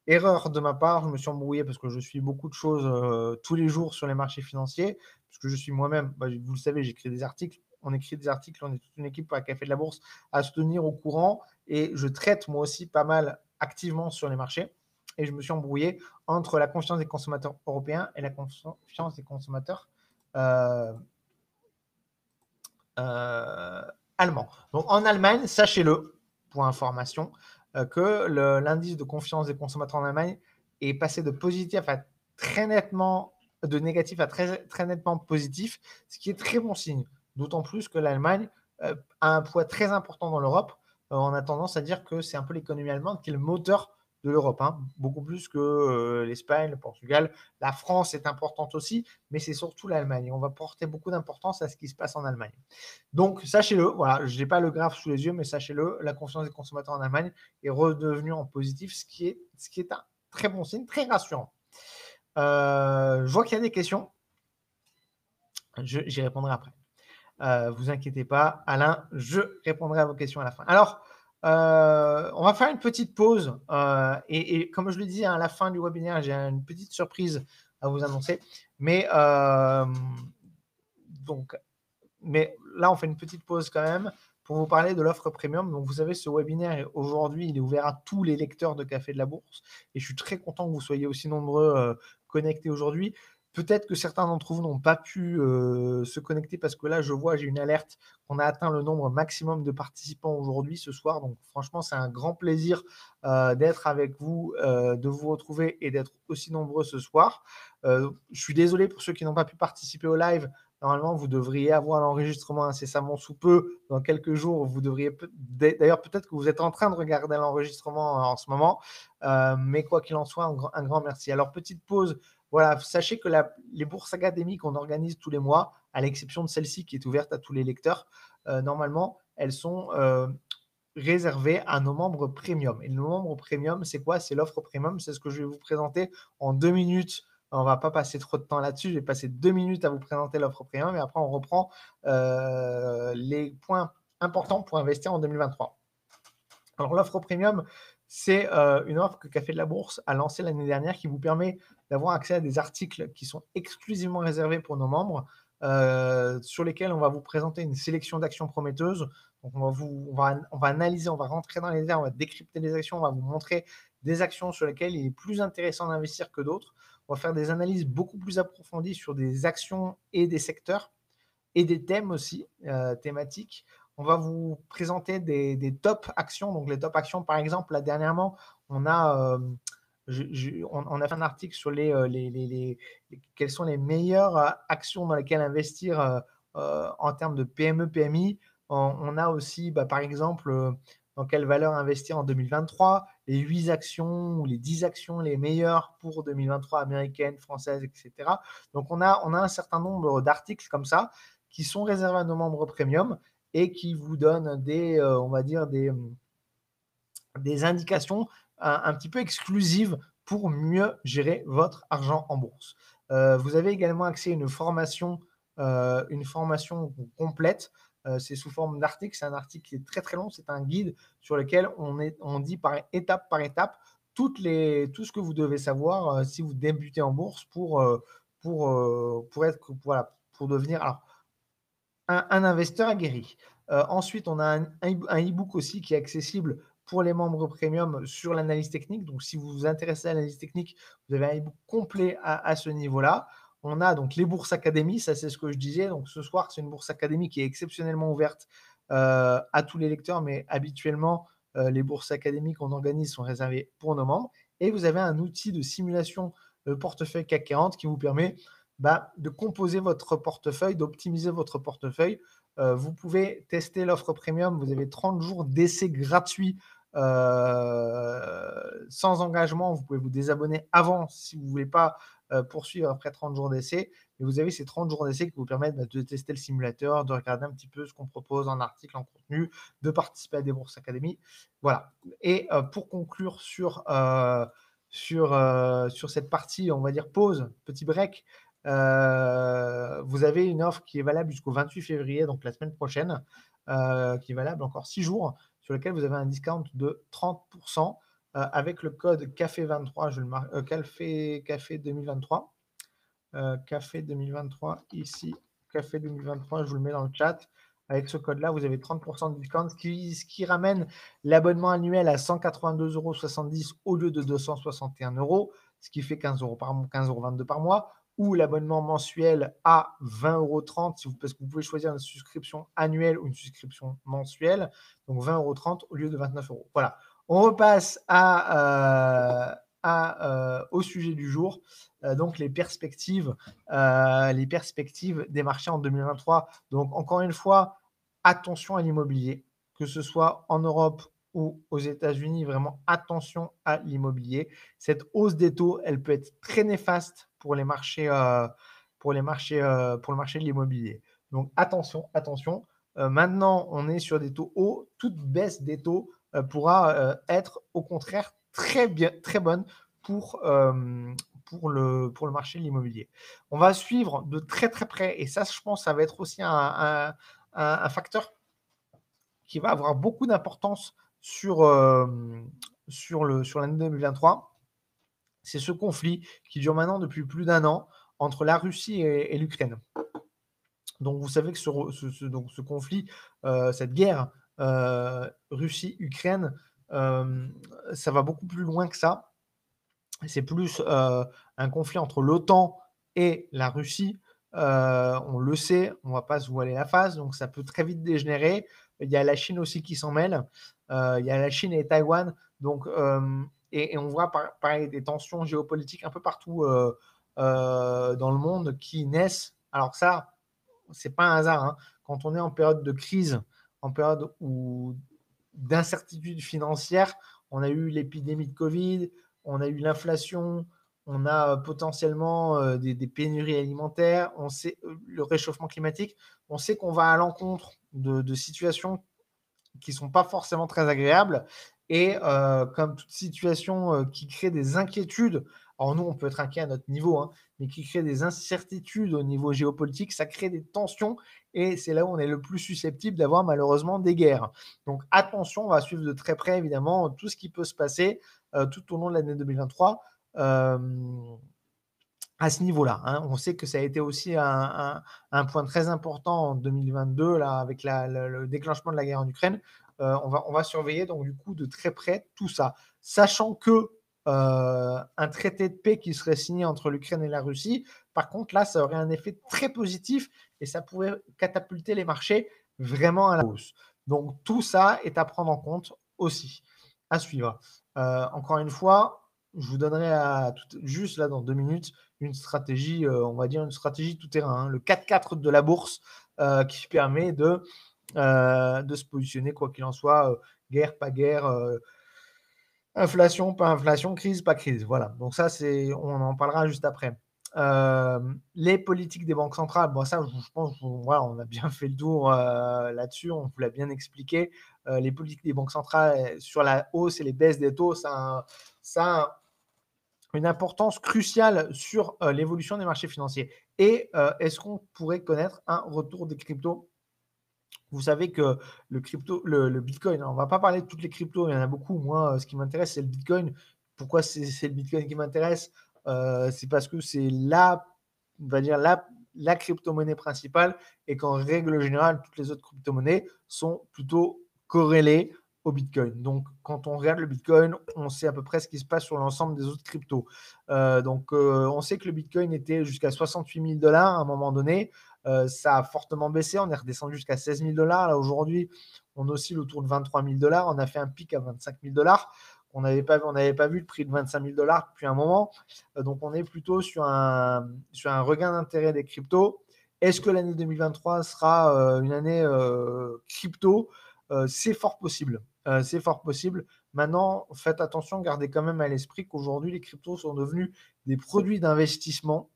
Erreur de ma part, je me suis embrouillé parce que je suis beaucoup de choses tous les jours sur les marchés financiers, parce que je suis moi-même, vous le savez, j'écris des articles, on écrit des articles, on est toute une équipe à Café de la Bourse à se tenir au courant, et je traite moi aussi pas mal activement sur les marchés, et je me suis embrouillé entre la confiance des consommateurs européens et la confiance des consommateurs allemands. Donc en Allemagne, sachez-le, pour information, que l'indice de confiance des consommateurs en Allemagne est passé de positif à très nettement, de négatif à très nettement positif, ce qui est très bon signe. D'autant plus que l'Allemagne a un poids très important dans l'Europe. On a tendance à dire que c'est un peu l'économie allemande qui est le moteur de l'Europe, hein, beaucoup plus que l'Espagne, le Portugal. La France est importante aussi, mais c'est surtout l'Allemagne. On va porter beaucoup d'importance à ce qui se passe en Allemagne. Donc, sachez-le, voilà, je n'ai pas le graphe sous les yeux, mais sachez-le, la confiance des consommateurs en Allemagne est redevenue en positif, ce qui est un très bon signe, très rassurant. Je vois qu'il y a des questions. J'y répondrai après. Vous inquiétez pas, Alain, je répondrai à vos questions à la fin. Alors, on va faire une petite pause. Et comme je le dis, hein, à la fin du webinaire, j'ai une petite surprise à vous annoncer. Mais là, on fait une petite pause quand même pour vous parler de l'offre premium. Donc, vous savez, ce webinaire, aujourd'hui, il est ouvert à tous les lecteurs de Café de la Bourse. Et je suis très content que vous soyez aussi nombreux connectés aujourd'hui. Peut-être que certains d'entre vous n'ont pas pu se connecter parce que là, je vois, j'ai une alerte qu'on a atteint le nombre maximum de participants aujourd'hui, ce soir. Donc, franchement, c'est un grand plaisir d'être avec vous, de vous retrouver et d'être aussi nombreux ce soir. Je suis désolé pour ceux qui n'ont pas pu participer au live. Normalement, vous devriez avoir l'enregistrement incessamment sous peu. Dans quelques jours, vous devriez d'ailleurs peut-être que vous êtes en train de regarder l'enregistrement en ce moment. Mais quoi qu'il en soit, un grand merci. Alors, petite pause. Voilà, sachez que les bourses académiques qu'on organise tous les mois, à l'exception de celle-ci qui est ouverte à tous les lecteurs, normalement, elles sont réservées à nos membres premium. Et nos membres premium, c'est quoi? C'est l'offre premium. C'est ce que je vais vous présenter en 2 minutes. On ne va pas passer trop de temps là-dessus. Je vais passer 2 minutes à vous présenter l'offre premium et après, on reprend les points importants pour investir en 2023. Alors, l'offre premium, c'est une offre que Café de la Bourse a lancée l'année dernière qui vous permet d'avoir accès à des articles qui sont exclusivement réservés pour nos membres, sur lesquels on va vous présenter une sélection d'actions prometteuses. Donc, on va analyser, on va rentrer dans les airs, on va décrypter les actions, on va vous montrer des actions sur lesquelles il est plus intéressant d'investir que d'autres. On va faire des analyses beaucoup plus approfondies sur des actions et des secteurs et des thèmes aussi thématiques. On va vous présenter des top actions. Donc, les top actions, par exemple, là, dernièrement, on a fait un article sur quelles sont les meilleures actions dans lesquelles investir en termes de PME, PMI. On a aussi, par exemple, dans quelle valeur investir en 2023, les 8 actions ou les 10 actions les meilleures pour 2023, américaines, françaises, etc. Donc, on a un certain nombre d'articles comme ça qui sont réservés à nos membres premium et qui vous donnent on va dire des indications un petit peu exclusives pour mieux gérer votre argent en bourse. Vous avez également accès à une formation complète. C'est sous forme d'article. C'est un article qui est très très long. C'est un guide sur lequel on dit par étape tout ce que vous devez savoir si vous débutez en bourse pour devenir un investeur aguerri. Ensuite, on a un e-book aussi qui est accessible pour les membres premium sur l'analyse technique. Donc, si vous vous intéressez à l'analyse technique, vous avez un e-book complet à ce niveau-là. On a donc les bourses académies, ça c'est ce que je disais. Donc, ce soir, c'est une bourse académie qui est exceptionnellement ouverte à tous les lecteurs, mais habituellement, les bourses académiques qu'on organise sont réservées pour nos membres. Et vous avez un outil de simulation portefeuille CAC 40 qui vous permet de composer votre portefeuille, d'optimiser votre portefeuille. Vous pouvez tester l'offre premium. Vous avez 30 jours d'essai gratuit sans engagement. Vous pouvez vous désabonner avant si vous ne voulez pas poursuivre après 30 jours d'essai. Mais vous avez ces 30 jours d'essai qui vous permettent de tester le simulateur, de regarder un petit peu ce qu'on propose en article, en contenu, de participer à des bourses académies. Voilà. Et pour conclure sur cette partie, on va dire pause, petit break, vous avez une offre qui est valable jusqu'au 28 février, donc la semaine prochaine, qui est valable encore 6 jours, sur lequel vous avez un discount de 30% avec le code CAFé23, je le marque, CAFé 2023. CAFé 2023, ici, CAFé 2023, je vous le mets dans le chat. Avec ce code-là, vous avez 30% de discount, ce qui ramène l'abonnement annuel à 182,70 € au lieu de 261 €, ce qui fait 15,22 € par mois, ou l'abonnement mensuel à 20,30 € parce que vous pouvez choisir une souscription annuelle ou une souscription mensuelle, donc 20,30 € au lieu de 29 €. Voilà, on repasse au sujet du jour, donc les perspectives des marchés en 2023. Donc encore une fois, attention à l'immobilier, que ce soit en Europe ou aux États-Unis, vraiment attention à l'immobilier. Cette hausse des taux, elle peut être très néfaste pour les marchés, pour le marché de l'immobilier. Donc attention, attention. Maintenant, on est sur des taux hauts. Toute baisse des taux pourra être au contraire très bien, très bonne pour le marché de l'immobilier. On va suivre de très très près, et ça, je pense, ça va être aussi un facteur qui va avoir beaucoup d'importance sur l'année 2023. C'est ce conflit qui dure maintenant depuis plus d'un an entre la Russie et l'Ukraine. Donc vous savez que ce conflit, cette guerre Russie-Ukraine, ça va beaucoup plus loin que ça. C'est plus un conflit entre l'OTAN et la Russie. On le sait, on ne va pas se voiler la face, donc ça peut très vite dégénérer. Il y a la Chine aussi qui s'en mêle. Il y a la Chine et Taïwan. Donc, et on voit pareil des tensions géopolitiques un peu partout dans le monde qui naissent. Alors ça, c'est pas un hasard, hein. Quand on est en période de crise, en période d'incertitude financière, on a eu l'épidémie de Covid, on a eu l'inflation, on a potentiellement des pénuries alimentaires, on sait le réchauffement climatique, on sait qu'on va à l'encontre de situations qui ne sont pas forcément très agréables. Et comme toute situation qui crée des inquiétudes, alors nous, on peut être inquiet à notre niveau, hein, mais qui crée des incertitudes au niveau géopolitique, ça crée des tensions, et c'est là où on est le plus susceptible d'avoir malheureusement des guerres. Donc attention, on va suivre de très près évidemment tout ce qui peut se passer tout au long de l'année 2023. À ce niveau-là, hein. On sait que ça a été aussi un point très important en 2022, là, avec le déclenchement de la guerre en Ukraine. On va surveiller donc du coup de très près tout ça, sachant que un traité de paix qui serait signé entre l'Ukraine et la Russie, par contre là, ça aurait un effet très positif et ça pourrait catapulter les marchés vraiment à la hausse. Donc tout ça est à prendre en compte aussi, à suivre. Encore une fois, je vous donnerai juste là dans 2 minutes une stratégie, on va dire une stratégie tout terrain, hein, le 4-4 de la bourse qui permet de se positionner quoi qu'il en soit, guerre, pas guerre, inflation, pas inflation, crise, pas crise. Voilà, donc ça, on en parlera juste après. Les politiques des banques centrales, bon, ça, je pense, voilà, on a bien fait le tour là-dessus, on vous l'a bien expliqué. Les politiques des banques centrales sur la hausse et les baisses des taux, ça a une importance cruciale sur l'évolution des marchés financiers. Et est-ce qu'on pourrait connaître un retour des cryptos? Vous savez que le Bitcoin, on ne va pas parler de toutes les cryptos, il y en a beaucoup. Moi, ce qui m'intéresse, c'est le Bitcoin. Pourquoi c'est le Bitcoin qui m'intéresse? C'est parce que c'est on va dire la crypto-monnaie principale, et qu'en règle générale, toutes les autres crypto-monnaies sont plutôt corrélées au Bitcoin. Donc, quand on regarde le Bitcoin, on sait à peu près ce qui se passe sur l'ensemble des autres cryptos. On sait que le Bitcoin était jusqu'à 68 000 $ à un moment donné. Ça a fortement baissé, on est redescendu jusqu'à 16 000 $. Là, aujourd'hui, on oscille autour de 23 000 $. On a fait un pic à 25 000 $. On n'avait pas vu le prix de 25 000 $ depuis un moment. Donc, on est plutôt sur un regain d'intérêt des cryptos. Est-ce que l'année 2023 sera une année crypto? C'est fort possible. C'est fort possible. Maintenant, faites attention, gardez quand même à l'esprit qu'aujourd'hui, les cryptos sont devenus des produits d'investissement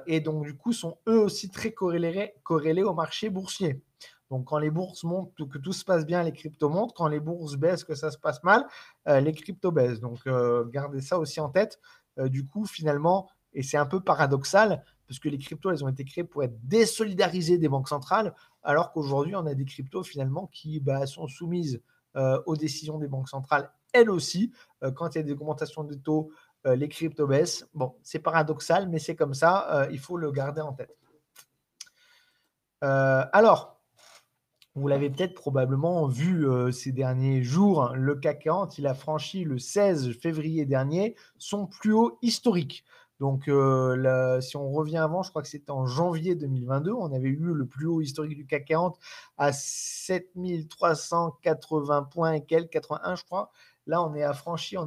et donc, du coup, sont eux aussi très corrélés au marché boursier. Donc, quand les bourses montent, que tout se passe bien, les cryptos montent. Quand les bourses baissent, que ça se passe mal, les cryptos baissent. Donc, gardez ça aussi en tête. Du coup, finalement, et c'est un peu paradoxal, parce que les cryptos, elles ont été créées pour être désolidarisées des banques centrales, alors qu'aujourd'hui, on a des cryptos finalement qui sont soumises aux décisions des banques centrales, elles aussi. Quand il y a des augmentations de taux, les cryptos baissent. Bon, c'est paradoxal, mais c'est comme ça, il faut le garder en tête. Alors, vous l'avez peut-être probablement vu ces derniers jours, hein, le CAC 40, il a franchi le 16 février dernier son plus haut historique. Donc, si on revient avant, je crois que c'était en janvier 2022, on avait eu le plus haut historique du CAC 40 à 7380 points et quelques, 81 je crois. Là, on est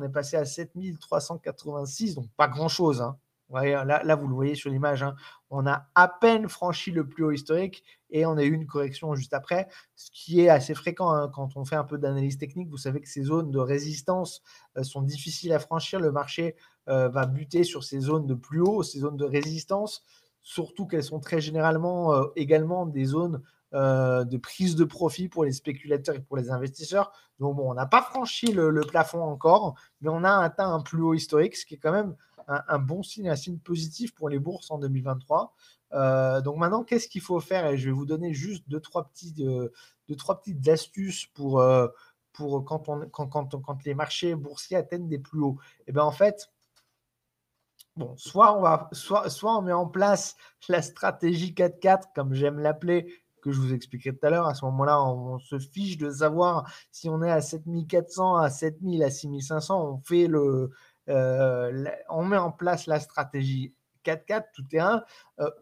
passé à 7386, donc pas grand-chose, hein. Ouais, là, vous le voyez sur l'image, hein, on a à peine franchi le plus haut historique et on a eu une correction juste après, ce qui est assez fréquent, hein. Quand on fait un peu d'analyse technique, vous savez que ces zones de résistance, sont difficiles à franchir. Le marché, va buter sur ces zones de plus haut, ces zones de résistance, surtout qu'elles sont très généralement, également des zones, de prise de profit pour les spéculateurs et pour les investisseurs. Donc bon, on n'a pas franchi le plafond encore, mais on a atteint un plus haut historique, ce qui est quand même un bon signe, un signe positif pour les bourses en 2023. Donc maintenant, qu'est-ce qu'il faut faire? Et je vais vous donner juste deux, trois petites astuces pour quand les marchés boursiers atteignent des plus hauts. Et bien en fait, bon, soit on met en place la stratégie 4-4, comme j'aime l'appeler, que je vous expliquerai tout à l'heure. À ce moment-là, on se fiche de savoir si on est à 7400, à 7000, à 6500. On met en place la stratégie 4-4, tout terrain,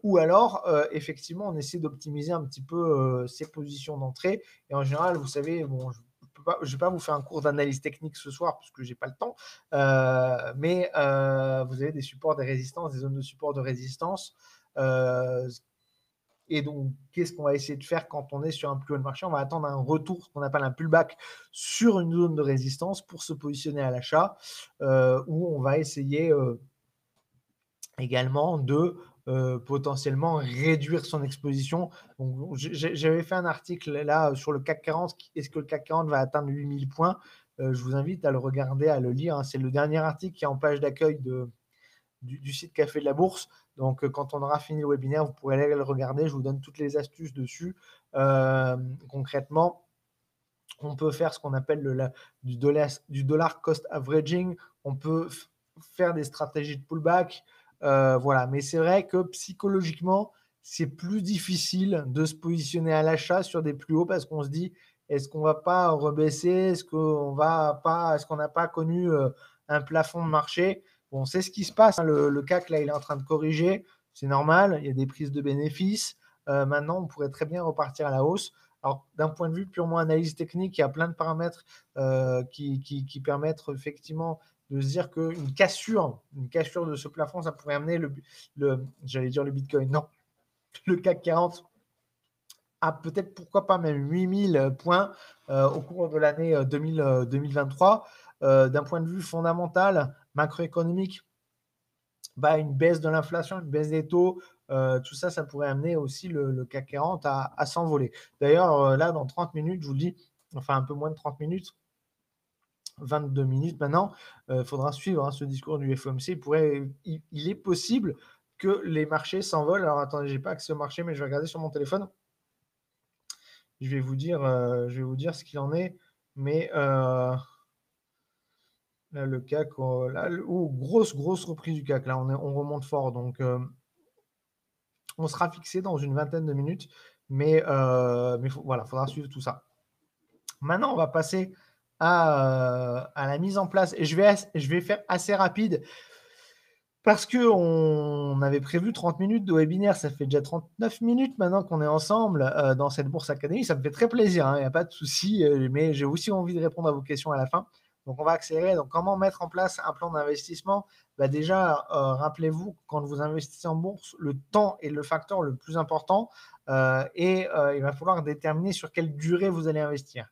ou alors, effectivement, on essaie d'optimiser un petit peu ses positions d'entrée. Et en général, vous savez, bon, je ne vais pas vous faire un cours d'analyse technique ce soir parce que je n'ai pas le temps. Mais vous avez des supports, des résistances, des zones de support de résistance. Et donc, qu'est-ce qu'on va essayer de faire quand on est sur un plus haut de marché? On va attendre un retour, ce qu'on appelle un pullback sur une zone de résistance pour se positionner à l'achat, où on va essayer également de potentiellement réduire son exposition. Donc, j'avais fait un article là sur le CAC 40. Est-ce que le CAC 40 va atteindre 8000 points? Je vous invite à le regarder, à le lire, hein. C'est le dernier article qui est en page d'accueil du site Café de la Bourse. Donc, quand on aura fini le webinaire, vous pourrez aller le regarder. Je vous donne toutes les astuces dessus. Concrètement, on peut faire ce qu'on appelle du dollar cost averaging. On peut faire des stratégies de pullback. Voilà. Mais c'est vrai que psychologiquement, c'est plus difficile de se positionner à l'achat sur des plus hauts parce qu'on se dit, est-ce qu'on ne va pas rebaisser? Est-ce qu'on n'a pas connu un plafond de marché? Bon, c'est ce qui se passe, hein. Le CAC, là, il est en train de corriger. C'est normal. Il y a des prises de bénéfices. Maintenant, on pourrait très bien repartir à la hausse. Alors, d'un point de vue purement analyse technique, il y a plein de paramètres qui permettent effectivement de se dire qu'une cassure de ce plafond, ça pourrait amener j'allais dire le Bitcoin, non, le CAC 40 à peut-être, pourquoi pas, même 8000 points au cours de l'année 2023. D'un point de vue fondamental, macroéconomique, une baisse de l'inflation, une baisse des taux, tout ça, ça pourrait amener aussi le CAC 40 à s'envoler. D'ailleurs, là, dans 30 minutes, je vous le dis, enfin un peu moins de 30 minutes, 22 minutes maintenant, il faudra suivre, hein, ce discours du FOMC. Il est possible que les marchés s'envolent. Alors attendez, je n'ai pas accès au marché, mais je vais regarder sur mon téléphone. Je vais vous dire ce qu'il en est. Mais là, le CAC, grosse reprise du CAC. Là, on remonte fort. Donc, on sera fixé dans une vingtaine de minutes. Mais voilà, il faudra suivre tout ça. Maintenant, on va passer à la mise en place. Et je vais faire assez rapide parce qu'on avait prévu 30 minutes de webinaire. Ça fait déjà 39 minutes maintenant qu'on est ensemble dans cette Bourse Académie. Ça me fait très plaisir, hein, il n'y a pas de souci. Mais j'ai aussi envie de répondre à vos questions à la fin. Donc, on va accélérer. Donc, comment mettre en place un plan d'investissement? Déjà, rappelez-vous, quand vous investissez en bourse, le temps est le facteur le plus important. Il va falloir déterminer sur quelle durée vous allez investir.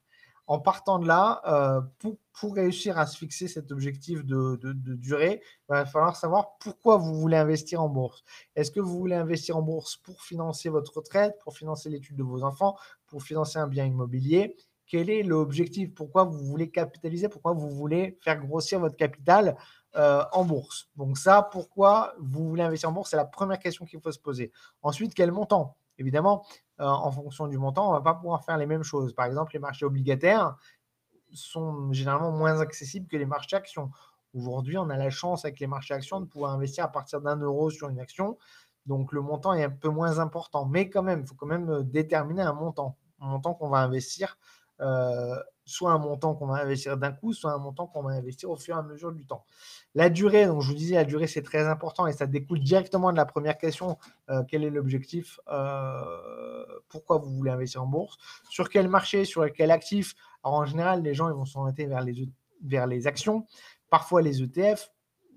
En partant de là, pour réussir à se fixer cet objectif de durée, il va falloir savoir pourquoi vous voulez investir en bourse. Est-ce que vous voulez investir en bourse pour financer votre retraite, pour financer l'étude de vos enfants, pour financer un bien immobilier? Quel est l'objectif? Pourquoi vous voulez capitaliser? Pourquoi vous voulez faire grossir votre capital en bourse? Donc ça, pourquoi vous voulez investir en bourse? C'est la première question qu'il faut se poser. Ensuite, quel montant? Évidemment, en fonction du montant, on ne va pas pouvoir faire les mêmes choses. Par exemple, les marchés obligataires sont généralement moins accessibles que les marchés actions. Aujourd'hui, on a la chance avec les marchés actions de pouvoir investir à partir d'1 € sur une action. Donc, le montant est un peu moins important. Mais quand même, il faut quand même déterminer un montant qu'on va investir. Soit un montant qu'on va investir d'un coup, soit un montant qu'on va investir au fur et à mesure du temps. La durée, donc je vous disais, la durée, c'est très important et ça découle directement de la première question. Quel est l'objectif? Pourquoi vous voulez investir en bourse? Sur quel marché? Sur quel actif? Alors, en général, les gens ils vont s'orienter vers les actions, parfois les ETF.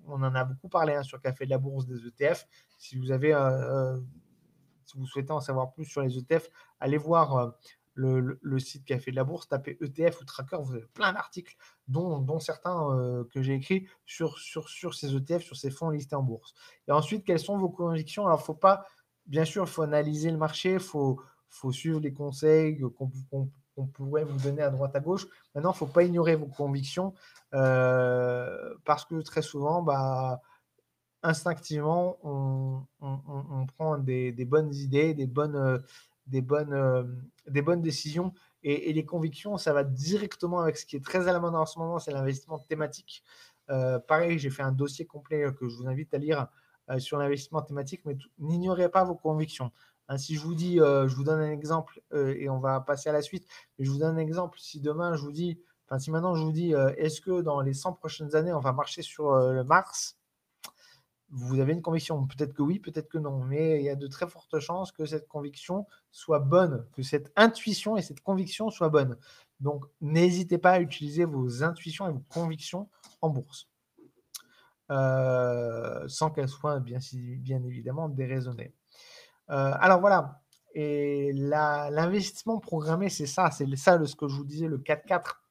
on en a beaucoup parlé hein, sur Café de la Bourse des ETF. Si vous avez, si vous souhaitez en savoir plus sur les ETF, allez voir le site Café de la Bourse, tapez ETF ou Tracker, vous avez plein d'articles, dont certains que j'ai écrits sur ces ETF, sur ces fonds listés en bourse. Et ensuite, quelles sont vos convictions? Alors, faut pas, bien sûr, il faut analyser le marché, il faut suivre les conseils qu'on pourrait vous donner à droite à gauche. Maintenant, il ne faut pas ignorer vos convictions parce que très souvent, bah, instinctivement, on prend des bonnes idées, des bonnes décisions. Et les convictions, ça va directement avec ce qui est très à la mode en ce moment, c'est l'investissement thématique. Pareil, j'ai fait un dossier complet que je vous invite à lire sur l'investissement thématique, mais n'ignorez pas vos convictions. Hein, si je vous dis, je vous donne un exemple et on va passer à la suite, mais je vous donne un exemple. Si demain je vous dis, enfin si maintenant je vous dis, est-ce que dans les 100 prochaines années, on va marcher sur le Mars? Vous avez une conviction, peut-être que oui, peut-être que non, mais il y a de très fortes chances que cette conviction soit bonne, que cette intuition et cette conviction soient bonnes. Donc, n'hésitez pas à utiliser vos intuitions et vos convictions en bourse, sans qu'elles soient bien évidemment déraisonnées. Alors voilà, et l'investissement programmé, c'est ça ce que je vous disais, le 4-4.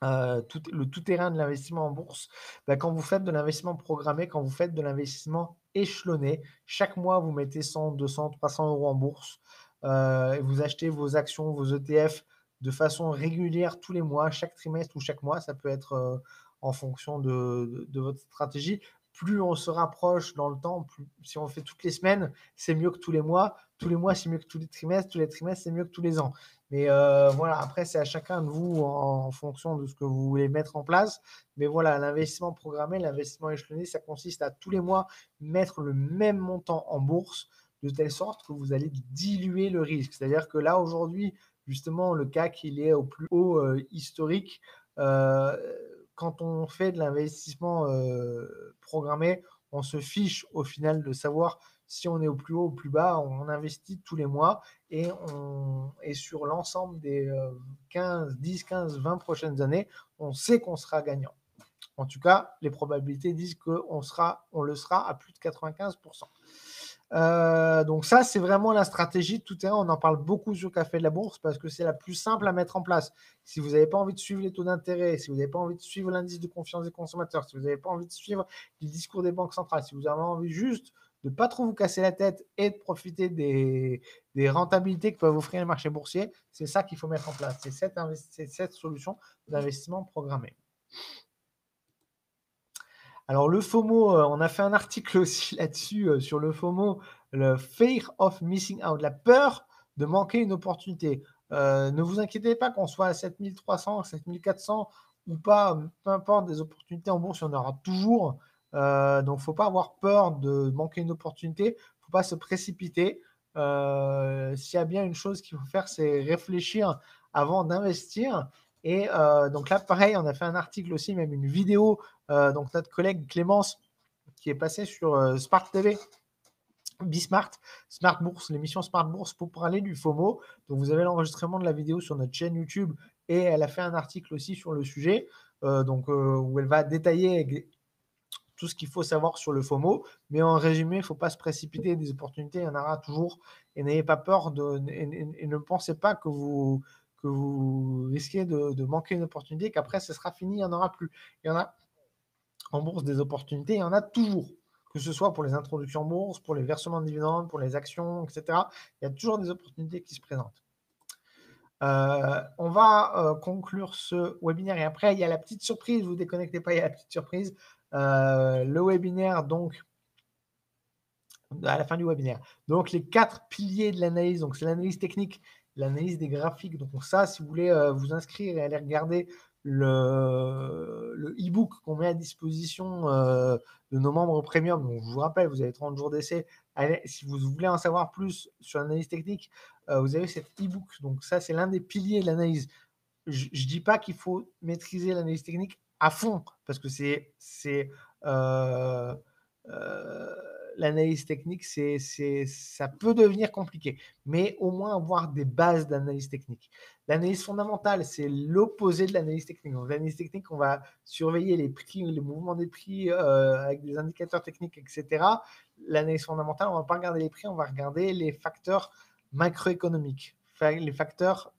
Le tout-terrain de l'investissement en bourse, bah, quand vous faites de l'investissement programmé, quand vous faites de l'investissement échelonné, chaque mois, vous mettez 100, 200, 300 euros en bourse et vous achetez vos actions, vos ETF de façon régulière tous les mois, chaque trimestre ou chaque mois. Ça peut être en fonction de votre stratégie. Plus on se rapproche dans le temps, si on fait toutes les semaines, c'est mieux que tous les mois. Tous les mois, c'est mieux que tous les trimestres c'est mieux que tous les ans. Mais voilà, après, c'est à chacun de vous en fonction de ce que vous voulez mettre en place. Mais voilà, l'investissement programmé, l'investissement échelonné, ça consiste à tous les mois mettre le même montant en bourse de telle sorte que vous allez diluer le risque. C'est-à-dire que là, aujourd'hui, justement, le CAC, il est au plus haut historique. Euh, Quand on fait de l'investissement programmé, on se fiche au final de savoir si on est au plus haut ou au plus bas. On investit tous les mois et sur l'ensemble des 10, 15, 20 prochaines années, on sait qu'on sera gagnant. En tout cas, les probabilités disent on le sera à plus de 95%. Donc ça, c'est vraiment la stratégie de tout terrain. On en parle beaucoup sur Café de la Bourse parce que c'est la plus simple à mettre en place. Si vous n'avez pas envie de suivre les taux d'intérêt, si vous n'avez pas envie de suivre l'indice de confiance des consommateurs, si vous n'avez pas envie de suivre les discours des banques centrales, si vous avez envie juste de ne pas trop vous casser la tête et de profiter des rentabilités que peuvent offrir les marchés boursiers, c'est ça qu'il faut mettre en place. C'est cette solution d'investissement programmé. Alors le FOMO, on a fait un article aussi là-dessus sur le FOMO, le Fear of Missing Out, la peur de manquer une opportunité. Ne vous inquiétez pas qu'on soit à 7300, 7400 ou pas, peu importe, des opportunités en bourse, il y en aura toujours. Donc, il ne faut pas avoir peur de manquer une opportunité, il ne faut pas se précipiter. S'il y a bien une chose qu'il faut faire, c'est réfléchir avant d'investir. Et donc là, pareil, on a fait un article aussi, même une vidéo. Donc notre collègue Clémence, qui est passée sur Smart TV, Bismart, Smart Bourse, l'émission Smart Bourse pour parler du FOMO. Donc vous avez l'enregistrement de la vidéo sur notre chaîne YouTube et elle a fait un article aussi sur le sujet, où elle va détailler tout ce qu'il faut savoir sur le FOMO. Mais en résumé, il ne faut pas se précipiter. Des opportunités, il y en aura toujours. Et n'ayez pas peur et ne pensez pas que vous risquez de manquer une opportunité, qu'après, ce sera fini, il n'y en aura plus. Il y en a en bourse des opportunités, il y en a toujours. Que ce soit pour les introductions en bourse, pour les versements de dividendes, pour les actions, etc. Il y a toujours des opportunités qui se présentent. On va conclure ce webinaire et après, il y a la petite surprise. Ne vous déconnectez pas, il y a la petite surprise. Le webinaire, donc, à la fin du webinaire. Donc, les 4 piliers de l'analyse. Donc, c'est l'analyse technique, l'analyse des graphiques. Donc, ça, si vous voulez vous inscrire et aller regarder le e-book qu'on met à disposition de nos membres premium. Donc, je vous rappelle, vous avez 30 jours d'essai. Si vous voulez en savoir plus sur l'analyse technique, vous avez cet e-book. Donc, ça, c'est l'un des piliers de l'analyse. Je ne dis pas qu'il faut maîtriser l'analyse technique à fond parce que l'analyse technique, ça peut devenir compliqué, mais au moins avoir des bases d'analyse technique. L'analyse fondamentale, c'est l'opposé de l'analyse technique. Donc, l'analyse technique, on va surveiller les prix, les mouvements des prix avec des indicateurs techniques, etc. L'analyse fondamentale, on ne va pas regarder les prix, on va regarder les facteurs macroéconomiques, les facteurs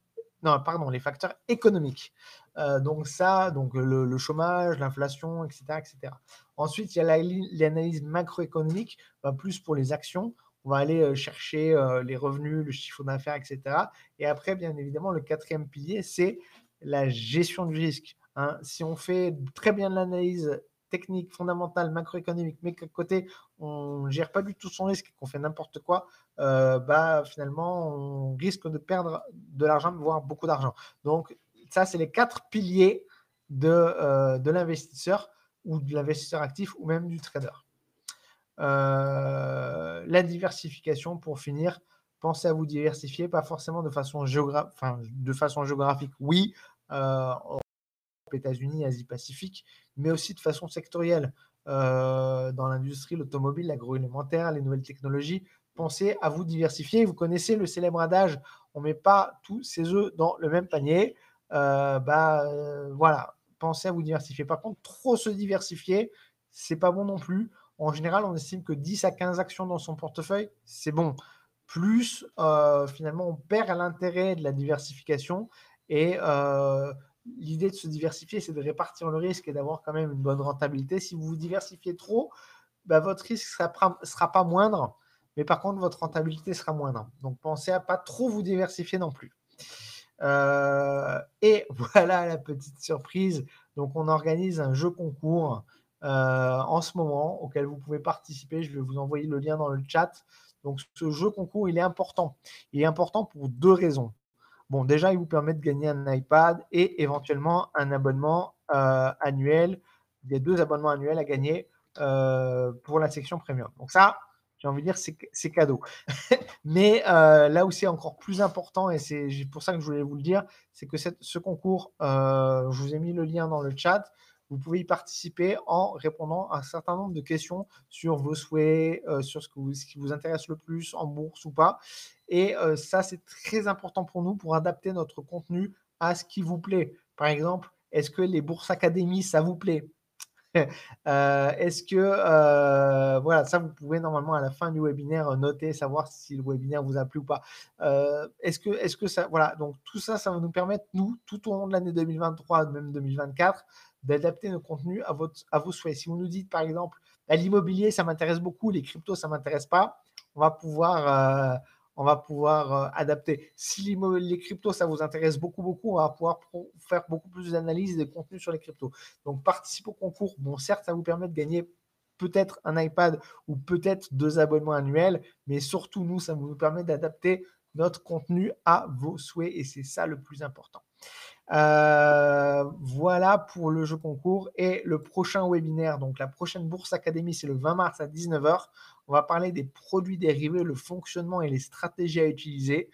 économiques. Donc le chômage, l'inflation, etc., etc. Ensuite, il y a l'analyse macroéconomique, plus pour les actions. On va aller chercher les revenus, le chiffre d'affaires, etc. Et après, bien évidemment, le quatrième pilier, c'est la gestion du risque. Hein. Si on fait très bien de l'analyse technique, fondamentale, macroéconomique, mais qu'à côté, on ne gère pas du tout son risque, qu'on fait n'importe quoi, finalement, on risque de perdre de l'argent, voire beaucoup d'argent. Donc, ça, c'est les 4 piliers de l'investisseur ou de l'investisseur actif ou même du trader. La diversification, pour finir, pensez à vous diversifier, pas forcément de façon géographique, oui, États-Unis, Asie-Pacifique, mais aussi de façon sectorielle. Dans l'industrie, l'automobile, l'agroalimentaire, les nouvelles technologies, pensez à vous diversifier. Vous connaissez le célèbre adage, on ne met pas tous ses œufs dans le même panier. Voilà, pensez à vous diversifier. Par contre, trop se diversifier, c'est pas bon non plus. En général, on estime que 10 à 15 actions dans son portefeuille, c'est bon. Plus, finalement, on perd l'intérêt de la diversification et l'idée de se diversifier, c'est de répartir le risque et d'avoir quand même une bonne rentabilité. Si vous vous diversifiez trop, votre risque sera pas moindre, mais par contre, votre rentabilité sera moindre. Donc, pensez à pas trop vous diversifier non plus. Et voilà la petite surprise. Donc, on organise un jeu concours en ce moment auquel vous pouvez participer. Je vais vous envoyer le lien dans le chat. Donc, ce jeu concours, il est important. Il est important pour 2 raisons. Bon, déjà, il vous permet de gagner un iPad et éventuellement un abonnement annuel. Il y a 2 abonnements annuels à gagner pour la section premium. Donc ça, j'ai envie de dire, c'est cadeau. Mais là où c'est encore plus important, et c'est pour ça que je voulais vous le dire, c'est que ce concours, je vous ai mis le lien dans le chat. Vous pouvez y participer en répondant à un certain nombre de questions sur vos souhaits, sur ce qui vous intéresse le plus en bourse ou pas. Et ça, c'est très important pour nous pour adapter notre contenu à ce qui vous plaît. Par exemple, est-ce que les bourses académies, ça vous plaît? Est-ce que, voilà, ça, vous pouvez normalement à la fin du webinaire noter, savoir si le webinaire vous a plu ou pas. Est-ce que ça, voilà, donc tout ça, ça va nous permettre, nous, tout au long de l'année 2023, même 2024, d'adapter nos contenus à vos souhaits. Si vous nous dites, par exemple, l'immobilier, ça m'intéresse beaucoup, les cryptos, ça m'intéresse pas, on va pouvoir adapter. Si les cryptos, ça vous intéresse beaucoup, on va pouvoir faire beaucoup plus d'analyses et de contenu sur les cryptos. Donc, participer au concours. Bon, certes, ça vous permet de gagner peut-être un iPad ou peut-être 2 abonnements annuels, mais surtout, nous, ça nous permet d'adapter notre contenu à vos souhaits et c'est ça le plus important. Voilà pour le jeu concours et le prochain webinaire. Donc, la prochaine Bourse Académie, c'est le 20 mars à 19h. On va parler des produits dérivés, le fonctionnement et les stratégies à utiliser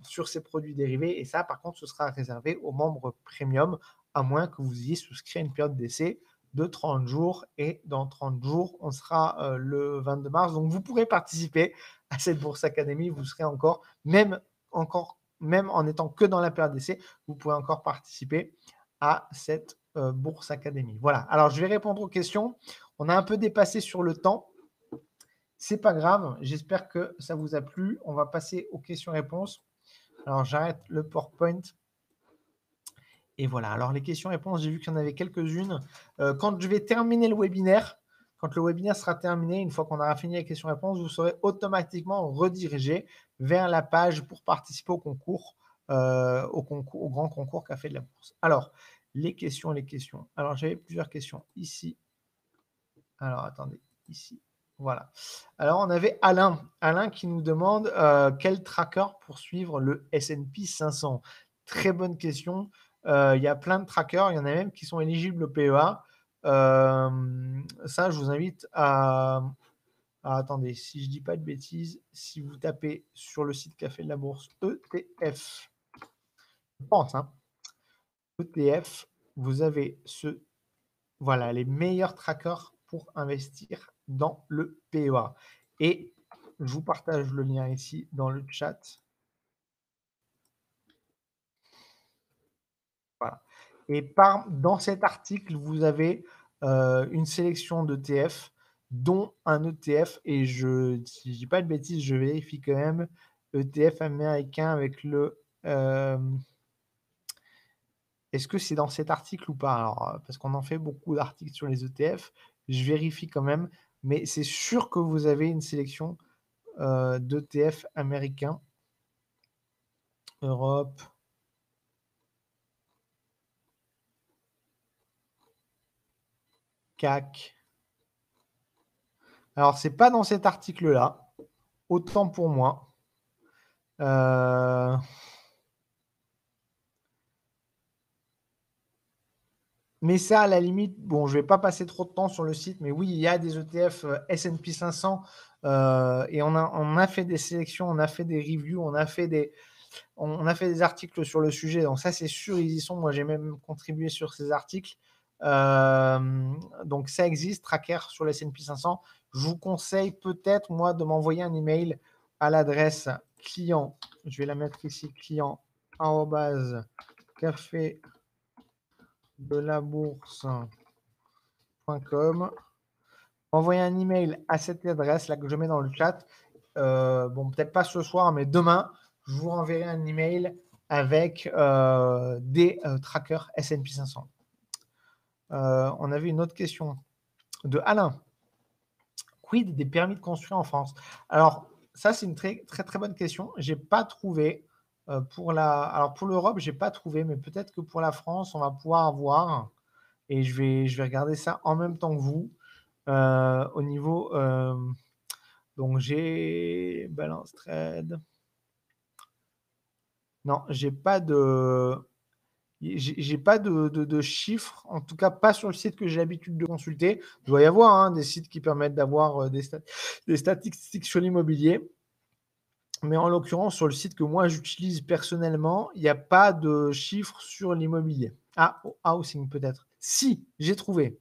sur ces produits dérivés. Et ça, par contre, ce sera réservé aux membres premium, à moins que vous ayez souscrit à une période d'essai de 30 jours. Et dans 30 jours, on sera le 22 mars. Donc, vous pourrez participer à cette Bourse Académie. Vous serez même en étant que dans la période d'essai, vous pouvez encore participer à cette Bourse Académie. Voilà. Alors, je vais répondre aux questions. On a un peu dépassé sur le temps. C'est pas grave. J'espère que ça vous a plu. On va passer aux questions-réponses. Alors, j'arrête le PowerPoint. Et voilà. Alors, les questions-réponses, j'ai vu qu'il y en avait quelques-unes. Quand je vais terminer le webinaire, quand le webinaire sera terminé, une fois qu'on aura fini les questions-réponses, vous serez automatiquement redirigé vers la page pour participer au concours, au grand concours Café de la Bourse. Alors, les questions. Alors, j'avais plusieurs questions ici. Alors, attendez, ici. Voilà. Alors, on avait Alain qui nous demande quel tracker pour suivre le S&P 500. Très bonne question. Il y a plein de trackers. Il y en a même qui sont éligibles au PEA. Ça, je vous invite à… attendez, si je ne dis pas de bêtises, si vous tapez sur le site Café de la Bourse ETF, je pense, hein, ETF, vous avez voilà, les meilleurs trackers pour investir dans le PEA. Et je vous partage le lien ici dans le chat. Voilà. Et dans cet article, vous avez une sélection d'ETF, dont un ETF, et si je ne dis pas de bêtises, je vérifie quand même, ETF américain avec le... est-ce que c'est dans cet article ou pas? Alors, parce qu'on en fait beaucoup d'articles sur les ETF, je vérifie quand même, mais c'est sûr que vous avez une sélection d'ETF américains, Europe, CAC. Alors, c'est pas dans cet article-là, autant pour moi. Mais ça, à la limite, bon, je ne vais pas passer trop de temps sur le site, mais oui, il y a des ETF S&P 500 et on a fait des sélections, on a fait des reviews, on a fait des articles sur le sujet. Donc ça, c'est sûr, ils y sont. Moi, j'ai même contribué sur ces articles. Donc ça existe, tracker sur le S&P 500. Je vous conseille peut-être, moi, de m'envoyer un email à l'adresse client. Je vais la mettre ici, client @café de la bourse.com. Envoyez un email à cette adresse là que je mets dans le chat. Bon, peut-être pas ce soir, mais demain, je vous renverrai un email avec des trackers S&P 500. On avait une autre question de Alain. Quid des permis de construire en France? Alors, ça, c'est une très, très, très bonne question. Je n'ai pas trouvé. Alors, pour l'Europe, je n'ai pas trouvé, mais peut-être que pour la France, on va pouvoir avoir. Et je vais regarder ça en même temps que vous. Au niveau. Donc, j'ai Balance Trade. Non, j'ai pas de chiffres, en tout cas pas sur le site que j'ai l'habitude de consulter. Il doit y avoir des sites qui permettent d'avoir des statistiques sur l'immobilier. Mais en l'occurrence, sur le site que moi j'utilise personnellement, il n'y a pas de chiffres sur l'immobilier. Ah, housing peut-être. Si, j'ai trouvé.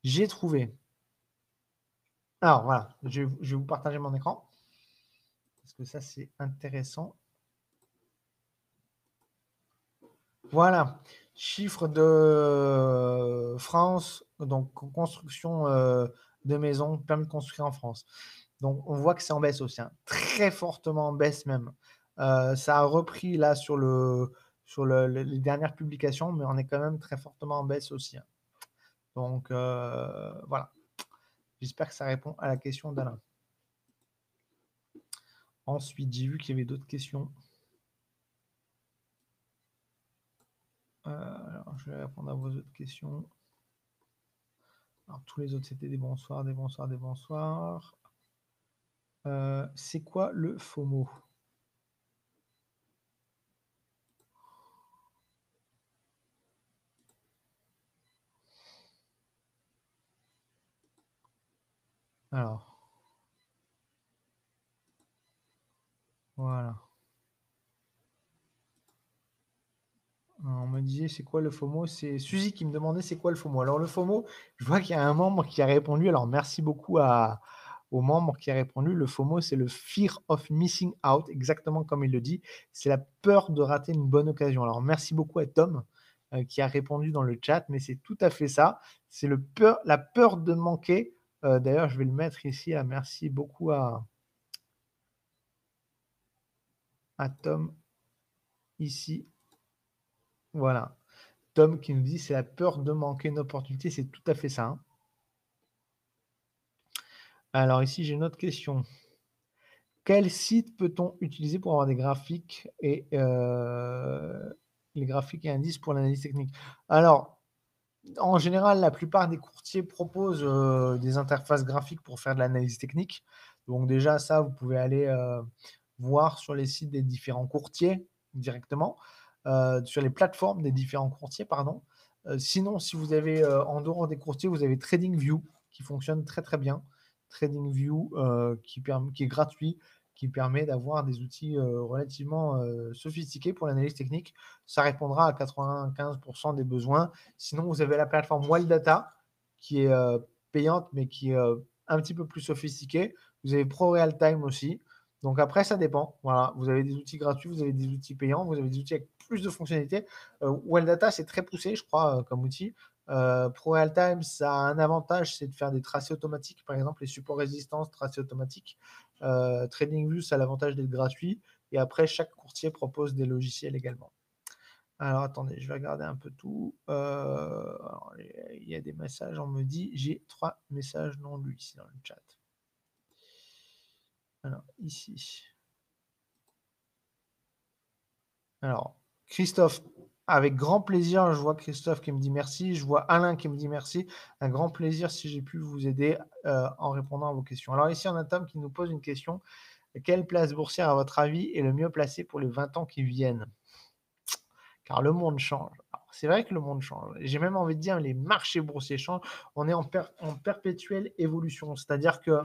J'ai trouvé. Alors voilà, je vais vous partager mon écran. Parce que ça, c'est intéressant. Voilà, chiffre de France, donc construction de maisons, permis de construire en France. Donc on voit que c'est en baisse aussi, très fortement en baisse même. Ça a repris là sur les dernières publications, mais on est quand même très fortement en baisse aussi. Donc voilà, j'espère que ça répond à la question d'Alain. Ensuite, j'ai vu qu'il y avait d'autres questions. Alors, je vais répondre à vos autres questions. Alors, tous les autres, c'était des bonsoirs, des bonsoirs, des bonsoirs. C'est quoi le FOMO? Alors, voilà. On me disait c'est quoi le FOMO? C'est Suzy qui me demandait c'est quoi le FOMO. Alors le FOMO, je vois qu'il y a un membre qui a répondu. Alors merci beaucoup au membre qui a répondu. Le FOMO, c'est le Fear of Missing Out, exactement comme il le dit. C'est la peur de rater une bonne occasion. Alors merci beaucoup à Tom qui a répondu dans le chat, mais c'est tout à fait ça. C'est la peur de manquer. D'ailleurs, je vais le mettre ici. Merci beaucoup à Tom ici. Voilà. Tom qui nous dit c'est la peur de manquer une opportunité, c'est tout à fait ça. Alors ici, j'ai une autre question. Quel site peut-on utiliser pour avoir des graphiques et les graphiques et indices pour l'analyse technique? Alors, en général, la plupart des courtiers proposent des interfaces graphiques pour faire de l'analyse technique. Donc déjà, ça, vous pouvez aller voir sur les sites des différents courtiers directement, sur les plateformes des différents courtiers, pardon. Sinon, si vous avez, en dehors des courtiers, vous avez TradingView qui fonctionne très très bien. TradingView qui est gratuit, qui permet d'avoir des outils relativement sophistiqués pour l'analyse technique. Ça répondra à 95% des besoins. Sinon, vous avez la plateforme Wild Data qui est payante, mais qui un petit peu plus sophistiqués. Vous avez Pro Real Time aussi. Donc après, ça dépend. Voilà, vous avez des outils gratuits, vous avez des outils payants, vous avez des outils avec plus de fonctionnalités. Well Data, c'est très poussé, je crois, comme outil. Pro Real Time, ça a un avantage, c'est de faire des tracés automatiques, par exemple les supports résistance, tracés automatiques. TradingView, ça a l'avantage d'être gratuit. Et après, chaque courtier propose des logiciels également. Alors, attendez, je vais regarder un peu tout. Alors, il y a des messages, on me dit, j'ai 3 messages non lus ici dans le chat. Alors, ici. Alors, Christophe, avec grand plaisir, je vois Christophe qui me dit merci, je vois Alain qui me dit merci. Un grand plaisir si j'ai pu vous aider en répondant à vos questions. Alors ici, on a Tom qui nous pose une question. Quelle place boursière, à votre avis, est le mieux placée pour les 20 ans qui viennent? Car le monde change. C'est vrai que le monde change. J'ai même envie de dire les marchés boursiers changent. On est en perpétuelle évolution. C'est-à-dire que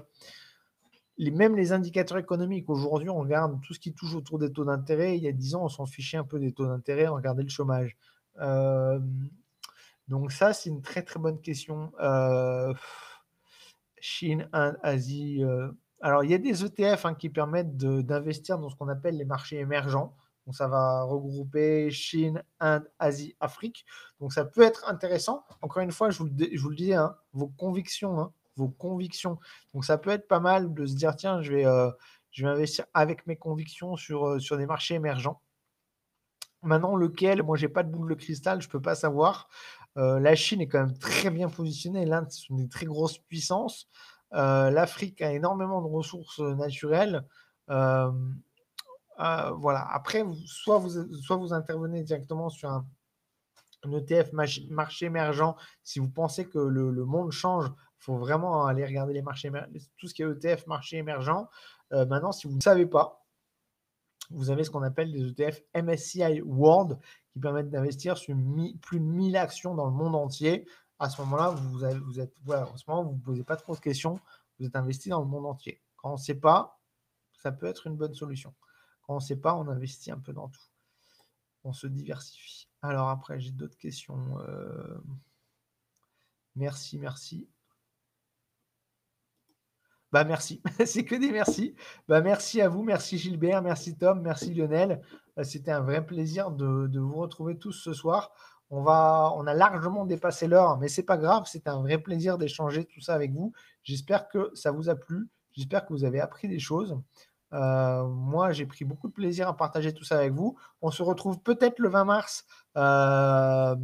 même les indicateurs économiques, aujourd'hui, on regarde tout ce qui touche autour des taux d'intérêt. Il y a 10 ans, on s'en fichait un peu des taux d'intérêt, on regardait le chômage. Donc ça, c'est une très très bonne question. Chine, Inde, Asie. Alors, il y a des ETF qui permettent d'investir dans ce qu'on appelle les marchés émergents. Donc, ça va regrouper Chine, Inde, Asie, Afrique. Donc, ça peut être intéressant. Encore une fois, je vous le disais, vos convictions, vos convictions. Donc, ça peut être pas mal de se dire, tiens, je vais investir avec mes convictions sur des marchés émergents. Maintenant, lequel, moi, j'ai pas de boule de cristal, je peux pas savoir. La Chine est quand même très bien positionnée. L'Inde, ce sont des très grosses puissances. L'Afrique a énormément de ressources naturelles. Voilà. Après, soit vous intervenez directement sur un ETF marché émergent. Si vous pensez que le monde change, il faut vraiment aller regarder les marchés tout ce qui est ETF marché émergent. Maintenant, si vous ne savez pas, vous avez ce qu'on appelle des ETF MSCI World qui permettent d'investir sur plus de 1000 actions dans le monde entier. À ce moment-là, en ce moment, vous ne posez pas trop de questions. Vous êtes investi dans le monde entier. Quand on ne sait pas, ça peut être une bonne solution. Quand on ne sait pas, on investit un peu dans tout. On se diversifie. Alors après, j'ai d'autres questions. Merci, merci. Bah merci, c'est que des merci. Bah merci à vous, merci Gilbert, merci Tom, merci Lionel. C'était un vrai plaisir de vous retrouver tous ce soir. On a largement dépassé l'heure, mais c'est pas grave, c'était un vrai plaisir d'échanger tout ça avec vous. J'espère que ça vous a plu, j'espère que vous avez appris des choses. Moi, j'ai pris beaucoup de plaisir à partager tout ça avec vous. On se retrouve peut-être le 20 mars. On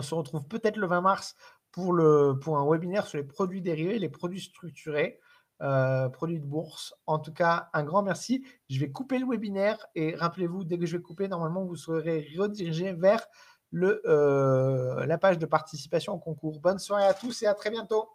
se retrouve peut-être le 20 mars pour un webinaire sur les produits dérivés, les produits structurés, produits de bourse. En tout cas, un grand merci. Je vais couper le webinaire et rappelez-vous, dès que je vais couper, normalement, vous serez redirigé vers la page de participation au concours. Bonne soirée à tous et à très bientôt.